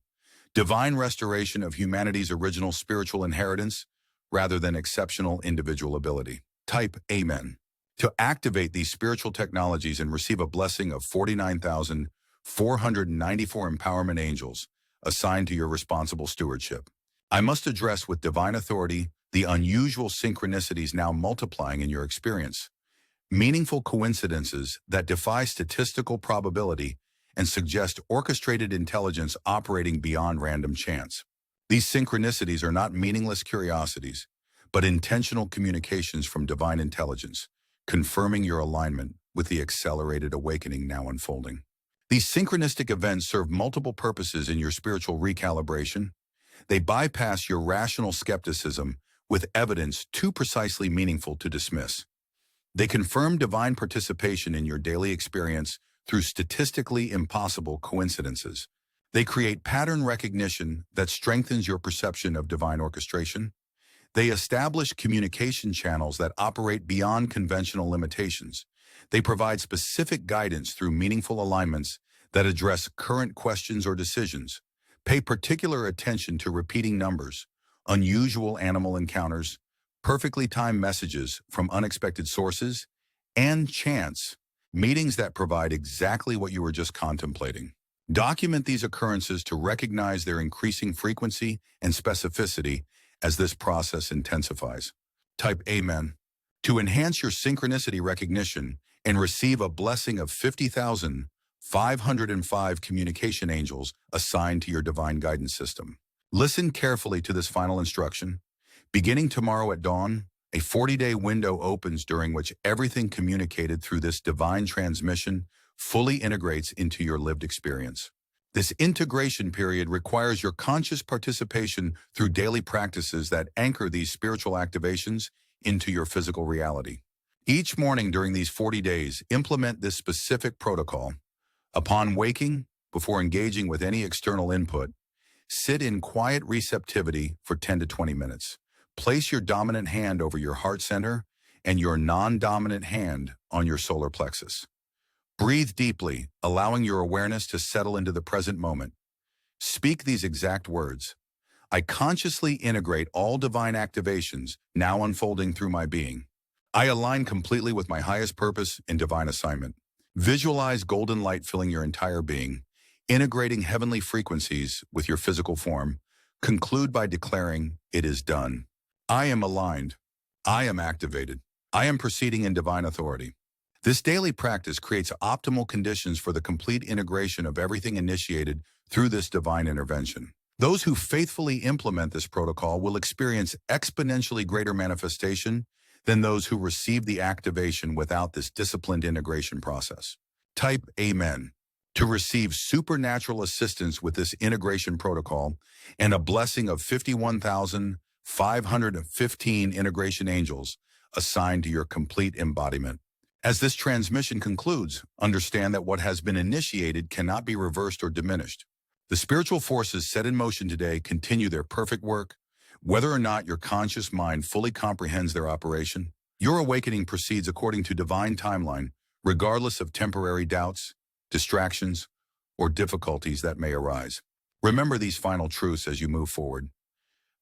divine restoration of humanity's original spiritual inheritance rather than exceptional individual ability. Type Amen to activate these spiritual technologies and receive a blessing of 49,494 empowerment angels assigned to your responsible stewardship. I must address with divine authority the unusual synchronicities now multiplying in your experience, meaningful coincidences that defy statistical probability and suggest orchestrated intelligence operating beyond random chance. These synchronicities are not meaningless curiosities, but intentional communications from divine intelligence, confirming your alignment with the accelerated awakening now unfolding. These synchronistic events serve multiple purposes in your spiritual recalibration. They bypass your rational skepticism with evidence too precisely meaningful to dismiss. They confirm divine participation in your daily experience through statistically impossible coincidences. They create pattern recognition that strengthens your perception of divine orchestration. They establish communication channels that operate beyond conventional limitations. They provide specific guidance through meaningful alignments that address current questions or decisions. Pay particular attention to repeating numbers, unusual animal encounters, perfectly timed messages from unexpected sources, and chance, meetings that provide exactly what you were just contemplating. Document these occurrences to recognize their increasing frequency and specificity as this process intensifies. Type Amen to enhance your synchronicity recognition and receive a blessing of 50,505 communication angels assigned to your divine guidance system. Listen carefully to this final instruction. Beginning tomorrow at dawn, a 40-day window opens during which everything communicated through this divine transmission fully integrates into your lived experience. This integration period requires your conscious participation through daily practices that anchor these spiritual activations into your physical reality. Each morning during these 40 days, implement this specific protocol. Upon waking, before engaging with any external input, sit in quiet receptivity for 10 to 20 minutes. Place your dominant hand over your heart center and your non-dominant hand on your solar plexus. Breathe deeply, allowing your awareness to settle into the present moment. Speak these exact words. I consciously integrate all divine activations now unfolding through my being. I align completely with my highest purpose and divine assignment. Visualize golden light filling your entire being, integrating heavenly frequencies with your physical form. Conclude by declaring, "It is done." I am aligned. I am activated. I am proceeding in divine authority. This daily practice creates optimal conditions for the complete integration of everything initiated through this divine intervention. Those who faithfully implement this protocol will experience exponentially greater manifestation than those who receive the activation without this disciplined integration process. Type Amen to receive supernatural assistance with this integration protocol and a blessing of 51,515 integration angels assigned to your complete embodiment. As this transmission concludes, understand that what has been initiated cannot be reversed or diminished. The spiritual forces set in motion today continue their perfect work, whether or not your conscious mind fully comprehends their operation. Your awakening proceeds according to divine timeline, regardless of temporary doubts, distractions, or difficulties that may arise. Remember these final truths as you move forward.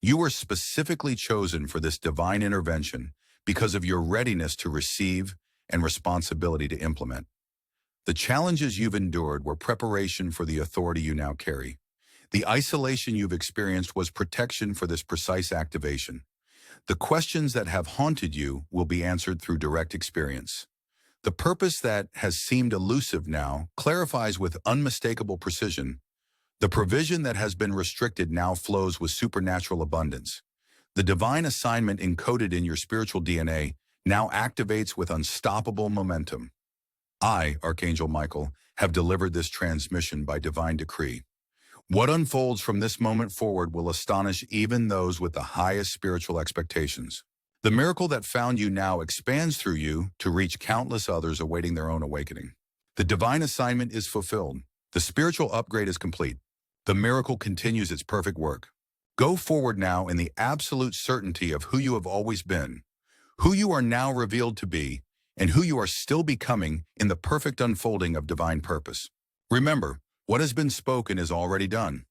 You were specifically chosen for this divine intervention because of your readiness to receive and responsibility to implement. The challenges you've endured were preparation for the authority you now carry. The isolation you've experienced was protection for this precise activation. The questions that have haunted you will be answered through direct experience. The purpose that has seemed elusive now clarifies with unmistakable precision. The provision that has been restricted now flows with supernatural abundance. The divine assignment encoded in your spiritual DNA now activates with unstoppable momentum. I, Archangel Michael, have delivered this transmission by divine decree. What unfolds from this moment forward will astonish even those with the highest spiritual expectations. The miracle that found you now expands through you to reach countless others awaiting their own awakening. The divine assignment is fulfilled. The spiritual upgrade is complete. The miracle continues its perfect work. Go forward now in the absolute certainty of who you have always been, who you are now revealed to be, and who you are still becoming in the perfect unfolding of divine purpose. Remember, what has been spoken is already done.